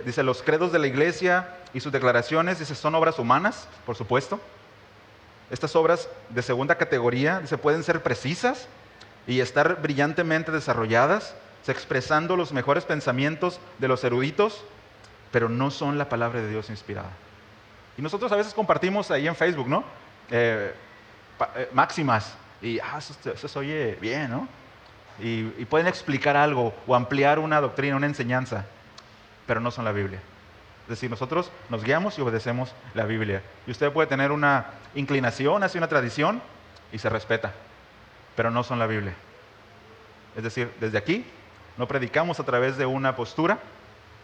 dice, los credos de la iglesia y sus declaraciones, dice, son obras humanas, por supuesto. Estas obras de segunda categoría, dice, pueden ser precisas y estar brillantemente desarrolladas, expresando los mejores pensamientos de los eruditos, pero no son la palabra de Dios inspirada. Y nosotros a veces compartimos ahí en Facebook, ¿no? Máximas, y eso se oye bien, ¿no? Y pueden explicar algo o ampliar una doctrina, una enseñanza, pero no son la Biblia. Es decir, nosotros nos guiamos y obedecemos la Biblia. Y usted puede tener una inclinación hacia una tradición y se respeta, pero no son la Biblia. Es decir, desde aquí no predicamos a través de una postura,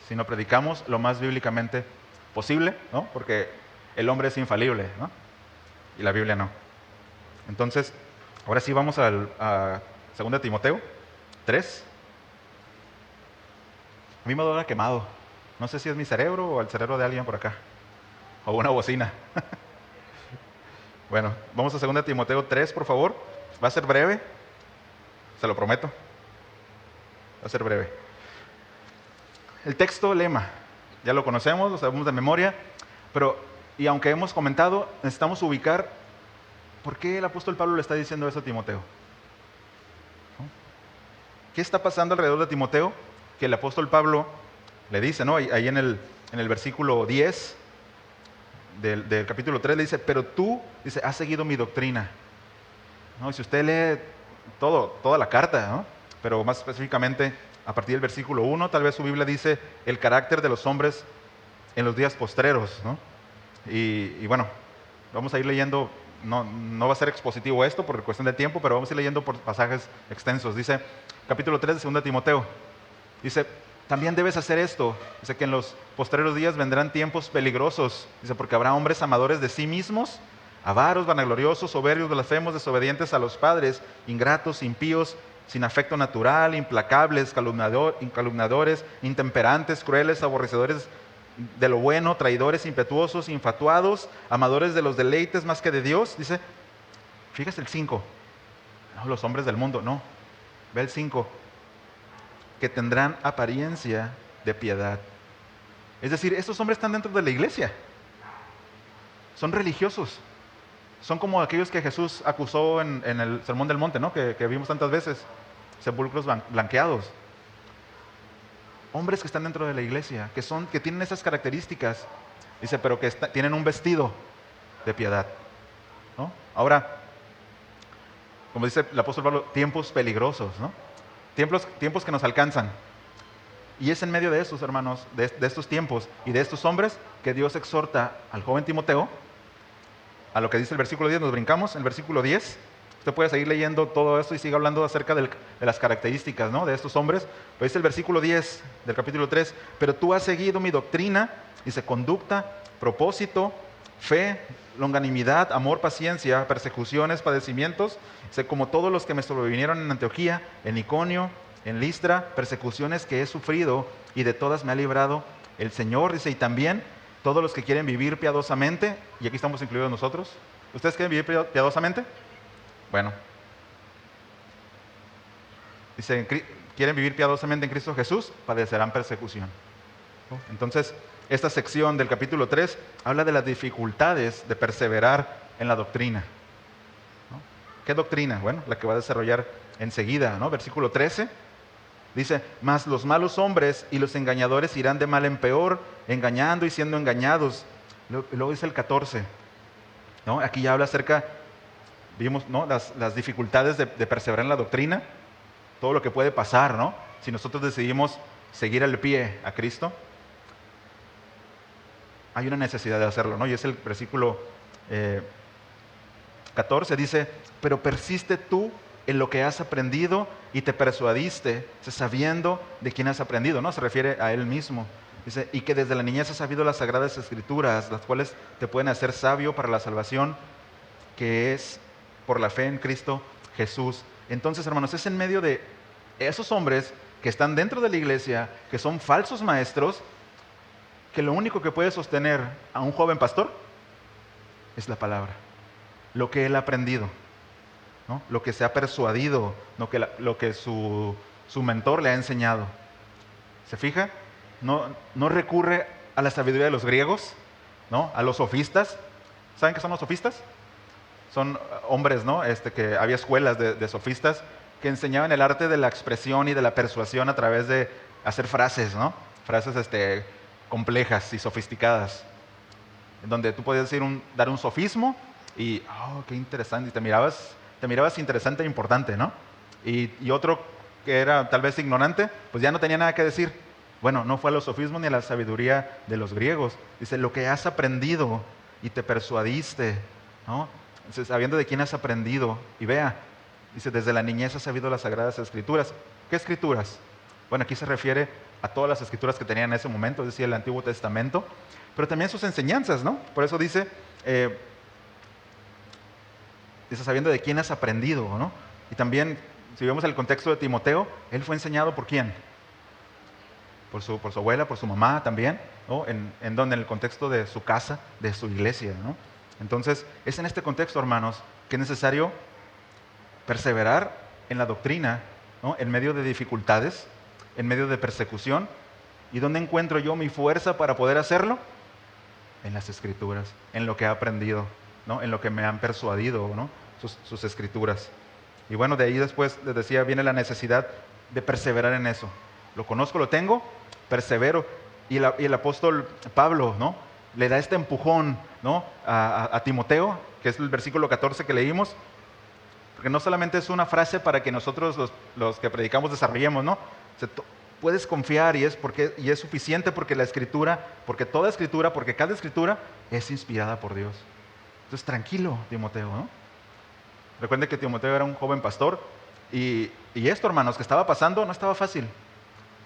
sino predicamos lo más bíblicamente posible, ¿no? Porque el hombre es infalible, ¿no? Y la Biblia no. Entonces, ahora sí vamos a 2 Timoteo 3. A mí me duele quemado. No sé si es mi cerebro o el cerebro de alguien por acá. O una bocina. Bueno, vamos a 2 Timoteo 3, por favor. Va a ser breve. Se lo prometo. Va a ser breve. El texto lema. Ya lo conocemos, lo sabemos de memoria. Y aunque hemos comentado, necesitamos ubicar por qué el apóstol Pablo le está diciendo eso a Timoteo. ¿qué está pasando alrededor de Timoteo? Que el apóstol Pablo le dice, ¿no? Ahí en el versículo 10 del capítulo 3 le dice, pero tú, dice, has seguido mi doctrina. ¿No? Y si usted lee toda la carta, ¿no? Pero más específicamente a partir del versículo 1, tal vez su Biblia dice el carácter de los hombres en los días postreros, ¿no? Y bueno, vamos a ir leyendo, no va a ser expositivo esto por cuestión de tiempo, pero vamos a ir leyendo por pasajes extensos. Dice, capítulo 3 de 2 Timoteo, dice, también debes hacer esto. Dice que en los postreros días vendrán tiempos peligrosos. Dice, porque habrá hombres amadores de sí mismos, avaros, vanagloriosos, soberbios, blasfemos, desobedientes a los padres, ingratos, impíos, sin afecto natural, implacables, calumniadores, intemperantes, crueles, aborrecedores de lo bueno, traidores, impetuosos, infatuados, amadores de los deleites más que de Dios. Dice, fíjese el 5, no, los hombres del mundo, no, ve el 5, que tendrán apariencia de piedad. Es decir, estos hombres están dentro de la iglesia, son religiosos, son como aquellos que Jesús acusó en el Sermón del Monte, ¿no? que vimos tantas veces, sepulcros blanqueados. Hombres que están dentro de la iglesia, que tienen esas características, dice, pero que tienen un vestido de piedad, ¿no? Ahora, como dice el apóstol Pablo, tiempos peligrosos, ¿no? Tiempos que nos alcanzan. Y es en medio de estos, hermanos, de estos tiempos y de estos hombres, que Dios exhorta al joven Timoteo, a lo que dice el versículo 10, nos brincamos, en el versículo 10, usted puede seguir leyendo todo esto y sigue hablando acerca de las características, ¿no? de estos hombres, pero dice el versículo 10 del capítulo 3, pero tú has seguido mi doctrina, dice, conducta, propósito, fe, longanimidad, amor, paciencia, persecuciones, padecimientos, dice, como todos los que me sobrevinieron en Antioquía, en Iconio, en Listra, persecuciones que he sufrido y de todas me ha librado el Señor, dice, y también todos los que quieren vivir piadosamente, y aquí estamos incluidos nosotros. ¿Ustedes quieren vivir piadosamente? Bueno, dice, quieren vivir piadosamente en Cristo Jesús, padecerán persecución. Entonces, esta sección del capítulo 3 habla de las dificultades de perseverar en la doctrina. ¿No? ¿Qué doctrina? Bueno, la que va a desarrollar enseguida, ¿no? Versículo 13. Dice, mas los malos hombres y los engañadores irán de mal en peor, engañando y siendo engañados. Luego dice el 14, ¿no? Aquí ya habla acerca, vimos, ¿no? las dificultades de perseverar en la doctrina, todo lo que puede pasar, ¿no? Si nosotros decidimos seguir al pie a Cristo, hay una necesidad de hacerlo, ¿no? Y es el versículo 14, dice, pero persiste tú en lo que has aprendido y te persuadiste, sabiendo de quién has aprendido, ¿no? Se refiere a él mismo. Dice, y que desde la niñez has sabido las sagradas escrituras, las cuales te pueden hacer sabio para la salvación, que es por la fe en Cristo Jesús. Entonces, hermanos, es en medio de esos hombres que están dentro de la iglesia, que son falsos maestros, que lo único que puede sostener a un joven pastor es la palabra, lo que él ha aprendido, ¿no? Lo que se ha persuadido, lo que su mentor le ha enseñado. ¿Se fija? No recurre a la sabiduría de los griegos, ¿no? A los sofistas. ¿Saben qué son los sofistas? Son hombres, ¿no? Que había escuelas de sofistas que enseñaban el arte de la expresión y de la persuasión a través de hacer frases, ¿no? Frases complejas y sofisticadas, en donde tú podías dar un sofismo y, oh, qué interesante, y te mirabas interesante e importante, ¿no? Y otro que era tal vez ignorante, pues ya no tenía nada que decir. Bueno, no fue a los sofismos ni a la sabiduría de los griegos. Dice, lo que has aprendido y te persuadiste, ¿no? Dice, sabiendo de quién has aprendido. Y vea, dice, desde la niñez has sabido las sagradas escrituras. ¿Qué escrituras? Bueno, aquí se refiere a todas las escrituras que tenían en ese momento, es decir, el Antiguo Testamento, pero también sus enseñanzas, ¿no? Por eso dice, sabiendo de quién has aprendido, ¿no? Y también, si vemos el contexto de Timoteo, él fue enseñado ¿por quién? Por su abuela, por su mamá también, ¿no? En donde, en el contexto de su casa, de su iglesia, ¿no? Entonces, es en este contexto, hermanos, que es necesario perseverar en la doctrina, ¿no? En medio de dificultades, en medio de persecución. ¿Y dónde encuentro yo mi fuerza para poder hacerlo? En las Escrituras, en lo que he aprendido, ¿no? En lo que me han persuadido, ¿no? Sus escrituras. Y bueno, de ahí después les decía, viene la necesidad de perseverar en eso. Lo conozco, lo tengo, persevero. Y el apóstol Pablo, ¿no?, le da este empujón, ¿no?, a Timoteo, que es el versículo 14 que leímos, porque no solamente es una frase para que nosotros los que predicamos desarrollemos, ¿no? O sea, puedes confiar y es suficiente porque la Escritura, porque toda Escritura, porque cada Escritura es inspirada por Dios. Entonces, tranquilo, Timoteo, ¿no? Recuerden que Timoteo era un joven pastor y esto, hermanos, que estaba pasando no estaba fácil.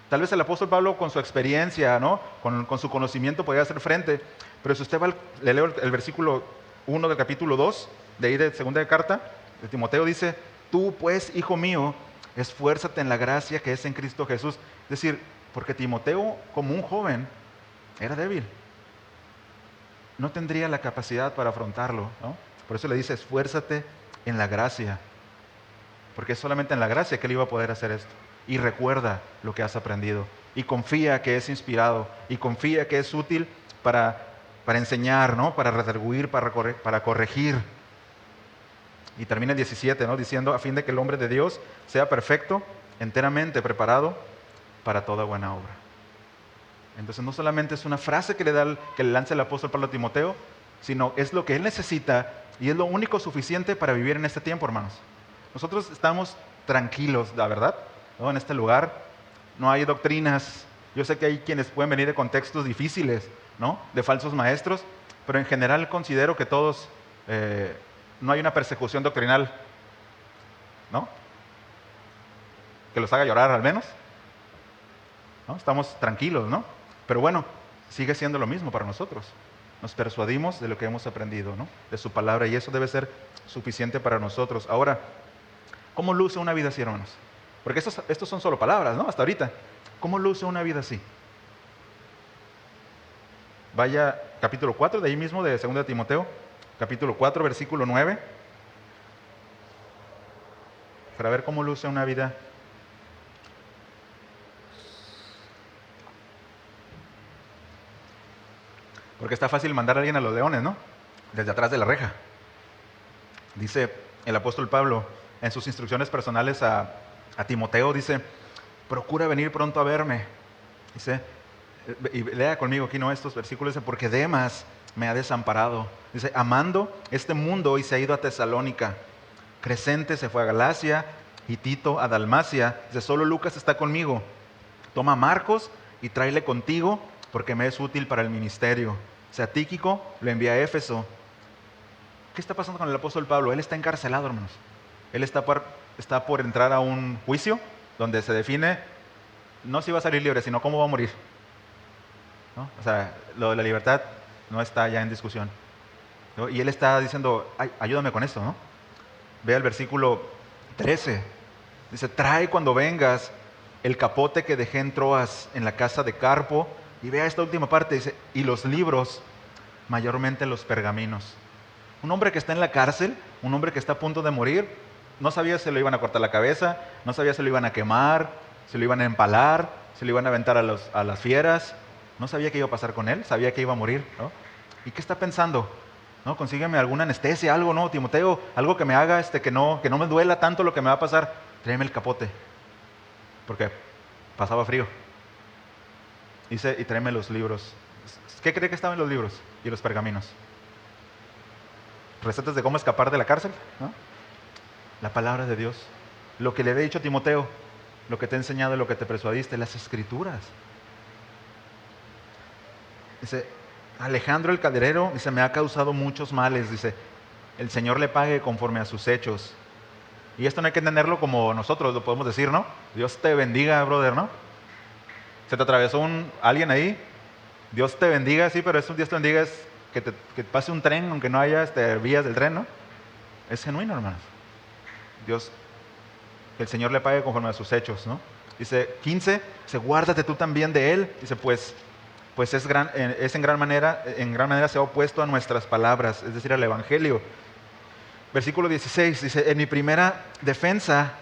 Tal vez el apóstol Pablo con su experiencia, ¿no?, con su conocimiento podía hacer frente, pero si usted le leo el versículo 1 del capítulo 2, de ahí de segunda carta, de Timoteo dice, tú pues, hijo mío, esfuérzate en la gracia que es en Cristo Jesús. Es decir, porque Timoteo, como un joven, era débil. No tendría la capacidad para afrontarlo, ¿no? Por eso le dice, esfuérzate en la gracia. Porque es solamente en la gracia que él iba a poder hacer esto. Y recuerda lo que has aprendido. Y confía que es inspirado. Y confía que es útil para enseñar, ¿no?, para redarguir, para corregir. Y termina el 17, ¿no?, diciendo, a fin de que el hombre de Dios sea perfecto, enteramente preparado para toda buena obra. Entonces no solamente es una frase que le lanza el apóstol Pablo a Timoteo, sino es lo que él necesita y es lo único suficiente para vivir en este tiempo, hermanos. Nosotros estamos tranquilos, la verdad, ¿no?, en este lugar. No hay doctrinas. Yo sé que hay quienes pueden venir de contextos difíciles, ¿no?, de falsos maestros, pero en general considero que todos, no hay una persecución doctrinal, ¿no?, que los haga llorar al menos, ¿no? Estamos tranquilos, ¿no? Pero bueno, sigue siendo lo mismo para nosotros. Nos persuadimos de lo que hemos aprendido, ¿no?, de su palabra, y eso debe ser suficiente para nosotros. Ahora, ¿cómo luce una vida así, hermanos? Porque estos son solo palabras, ¿no?, hasta ahorita. ¿Cómo luce una vida así? Vaya, capítulo 4, de ahí mismo, de 2 de Timoteo, capítulo 4, versículo 9, para ver cómo luce una vida. Porque está fácil mandar a alguien a los leones, ¿no?, desde atrás de la reja. Dice el apóstol Pablo en sus instrucciones personales a Timoteo, dice, procura venir pronto a verme. Dice, y lea conmigo aquí, ¿no?, estos versículos, dice, porque Demas me ha desamparado. Dice, amando este mundo y se ha ido a Tesalónica. Crescente se fue a Galacia y Tito a Dalmacia. Dice, solo Lucas está conmigo. Toma a Marcos y tráele contigo porque me es útil para el ministerio. O sea, Tíquico lo envía a Éfeso. ¿Qué está pasando con el apóstol Pablo? Él está encarcelado, hermanos. Él está por entrar a un juicio donde se define no si va a salir libre, sino cómo va a morir, ¿no? O sea, lo de la libertad no está ya en discusión, ¿no? Y él está diciendo, ay, ayúdame con esto, ¿no? Ve al versículo 13. Dice, trae cuando vengas el capote que dejé en Troas en la casa de Carpo. Y vea esta última parte, dice, y los libros, mayormente los pergaminos. Un hombre que está en la cárcel, un hombre que está a punto de morir, no sabía si le iban a cortar la cabeza, no sabía si lo iban a quemar, si lo iban a empalar, si lo iban a aventar a las fieras. No sabía qué iba a pasar con él, sabía que iba a morir, ¿no? ¿Y qué está pensando? ¿No? Consígueme alguna anestesia, algo, ¿no, Timoteo? Algo que me haga que no me duela tanto lo que me va a pasar. Tráeme el capote, porque pasaba frío. Dice, y tráeme los libros. ¿Qué cree que estaban los libros y los pergaminos? ¿Recetas de cómo escapar de la cárcel? ¿No? La palabra de Dios. Lo que le había dicho a Timoteo, lo que te he enseñado, lo que te persuadiste, las escrituras. Dice, Alejandro el calderero, dice, me ha causado muchos males. Dice, el Señor le pague conforme a sus hechos. Y esto no hay que entenderlo como nosotros lo podemos decir, ¿no? Dios te bendiga, brother, ¿no? Se te atravesó alguien ahí, Dios te bendiga, sí, pero eso Dios te bendiga es que pase un tren, aunque no haya vías del tren, ¿no? Es genuino, hermanos. Dios, que el Señor le pague conforme a sus hechos, ¿no? Dice 15, dice, guárdate tú también de él. Dice, pues en gran manera se ha opuesto a nuestras palabras, es decir, al Evangelio. Versículo 16, dice, en mi primera defensa,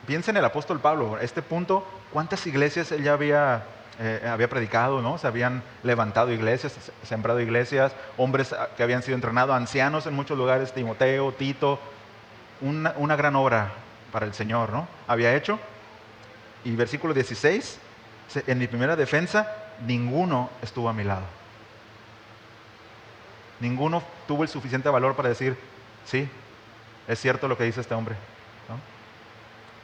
piensa en el apóstol Pablo, a este punto, ¿cuántas iglesias él ya había predicado, ¿no? Se habían levantado iglesias, sembrado iglesias, hombres que habían sido entrenados, ancianos en muchos lugares, Timoteo, Tito, una gran obra para el Señor, ¿no? Había hecho. Y versículo 16, en mi primera defensa, ninguno estuvo a mi lado. Ninguno tuvo el suficiente valor para decir, sí, es cierto lo que dice este hombre, ¿no?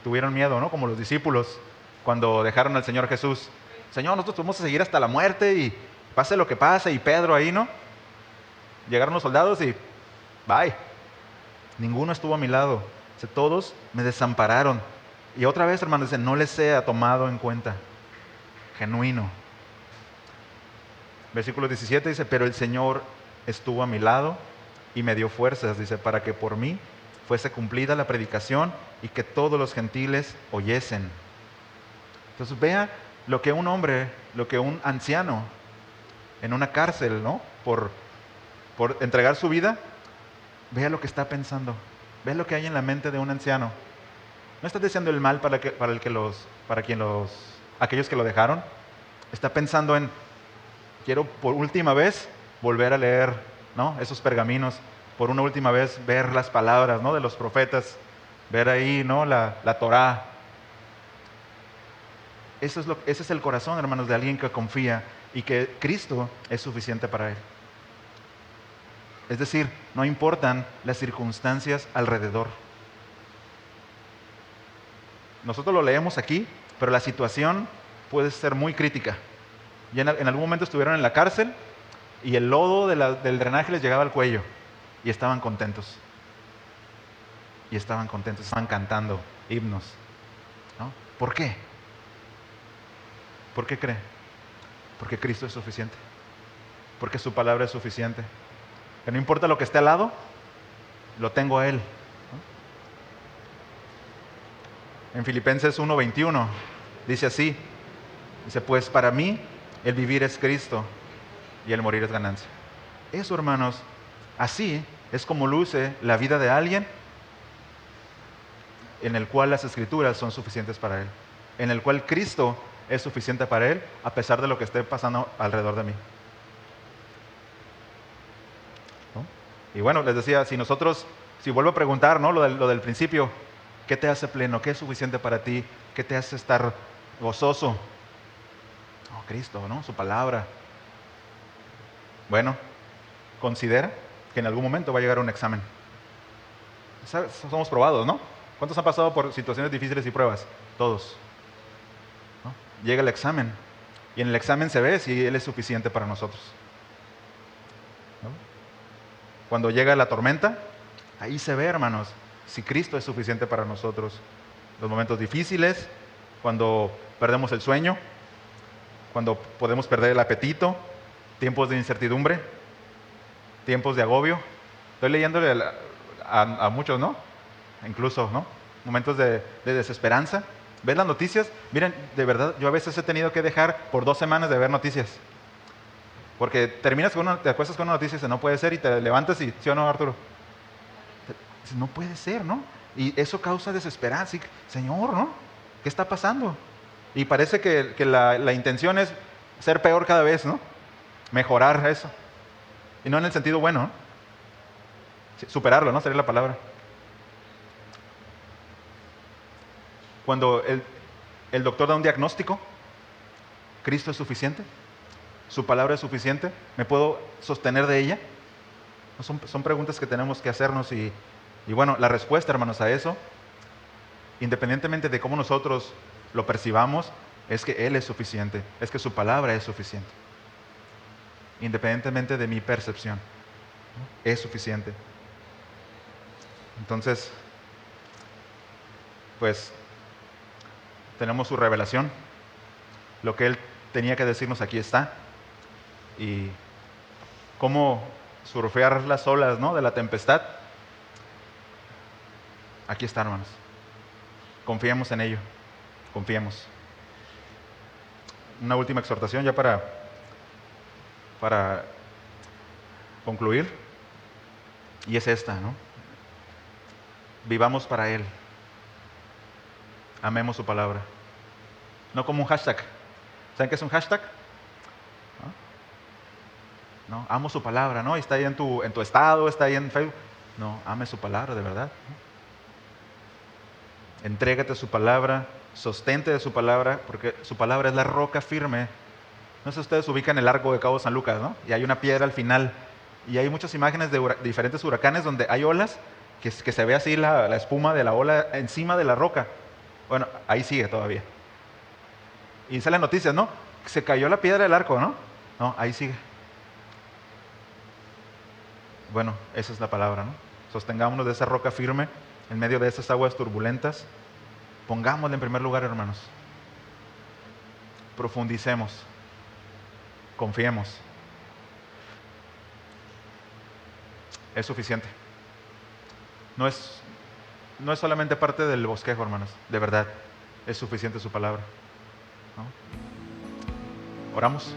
Tuvieron miedo, ¿no? Como los discípulos cuando dejaron al Señor Jesús. Señor, nosotros vamos a seguir hasta la muerte y pase lo que pase. Y Pedro ahí, ¿no? Llegaron los soldados y bye. Ninguno estuvo a mi lado. O sea, todos me desampararon. Y otra vez, hermanos, dice, no les sea tomado en cuenta. Genuino. Versículo 17 dice, pero el Señor estuvo a mi lado y me dio fuerzas, dice, para que por mí fuese cumplida la predicación y que todos los gentiles oyesen. Entonces vea lo que un hombre, lo que un anciano en una cárcel, ¿no? Por entregar su vida, vea lo que está pensando. Vea lo que hay en la mente de un anciano. No está deseando el mal para aquellos que lo dejaron. Está pensando en, quiero por última vez volver a leer, ¿no? Esos pergaminos, por una última vez ver las palabras, ¿no? De los profetas, ver ahí, ¿no? La Torá. Ese es el corazón, hermanos, de alguien que confía y que Cristo es suficiente para él. Es decir, no importan las circunstancias alrededor. Nosotros lo leemos aquí, pero la situación puede ser muy crítica. Y en algún momento estuvieron en la cárcel y el lodo del drenaje les llegaba al cuello y estaban contentos. Estaban cantando himnos, ¿no? ¿Por qué? ¿Por qué cree? Porque Cristo es suficiente. Porque su palabra es suficiente. Que no importa lo que esté al lado, lo tengo a Él, ¿no? En Filipenses 1:21 dice así, dice, pues para mí el vivir es Cristo y el morir es ganancia. Eso, hermanos, así es como luce la vida de alguien en el cual las escrituras son suficientes para él, en el cual Cristo es suficiente para él a pesar de lo que esté pasando alrededor de mí, ¿no? Y bueno, les decía, si vuelvo a preguntar, ¿no? Lo del principio, ¿qué te hace pleno? ¿Qué es suficiente para ti? ¿Qué te hace estar gozoso? Oh, Cristo, ¿no? Su palabra. Bueno, considera que en algún momento va a llegar un examen. Somos probados, ¿no? ¿Cuántos han pasado por situaciones difíciles y pruebas? Todos, ¿no? Llega el examen y en el examen se ve si Él es suficiente para nosotros, ¿no? Cuando llega la tormenta, ahí se ve, hermanos, si Cristo es suficiente para nosotros. Los momentos difíciles, cuando perdemos el sueño, cuando podemos perder el apetito, tiempos de incertidumbre, tiempos de agobio. Estoy leyéndole a muchos, ¿no? Incluso, ¿no? Momentos de desesperanza. ¿Ves las noticias? Miren, de verdad, yo a veces he tenido que dejar por 2 semanas de ver noticias. Porque te acuestas con una noticia y dices, no puede ser, y te levantas y, ¿sí o no, Arturo? No puede ser, ¿no? Y eso causa desesperanza. Y, Señor, ¿no? ¿Qué está pasando? Y parece que la intención es ser peor cada vez, ¿no? Mejorar eso. Y no en el sentido bueno, ¿no? Superarlo, ¿no? Sería la palabra. Cuando el doctor da un diagnóstico, ¿Cristo es suficiente? ¿Su palabra es suficiente? ¿Me puedo sostener de ella? Son preguntas que tenemos que hacernos y bueno, la respuesta, hermanos, a eso, independientemente de cómo nosotros lo percibamos, es que Él es suficiente, es que su palabra es suficiente. Independientemente de mi percepción, ¿no? Es suficiente. Entonces, pues, tenemos su revelación. Lo que Él tenía que decirnos aquí está. Y cómo surfear las olas, ¿no? De la tempestad. Aquí está, hermanos. Confiemos en ello. Confiemos. Una última exhortación ya para concluir. Y es esta, ¿no? Vivamos para Él. Amemos su palabra. No como un hashtag. ¿Saben qué es un hashtag? ¿No? Amo su palabra, ¿no? Y está ahí en tu estado, está ahí en Facebook. No, ame su palabra de verdad, ¿no? Entrégate a su palabra, sostente de su palabra, porque su palabra es la roca firme. No sé si ustedes ubican el arco de Cabo San Lucas, ¿no? Y hay una piedra al final. Y hay muchas imágenes de diferentes huracanes donde hay olas que se ve así la espuma de la ola encima de la roca. Bueno, ahí sigue todavía. Y salen noticias, ¿no? Se cayó la piedra del arco, ¿no? No, ahí sigue. Bueno, esa es la palabra, ¿no? Sostengámonos de esa roca firme en medio de esas aguas turbulentas. Pongámosla en primer lugar, hermanos. Profundicemos. Confiemos. Es suficiente. No es, no es solamente parte del bosquejo, hermanos. De verdad, es suficiente su palabra, ¿no? Oramos.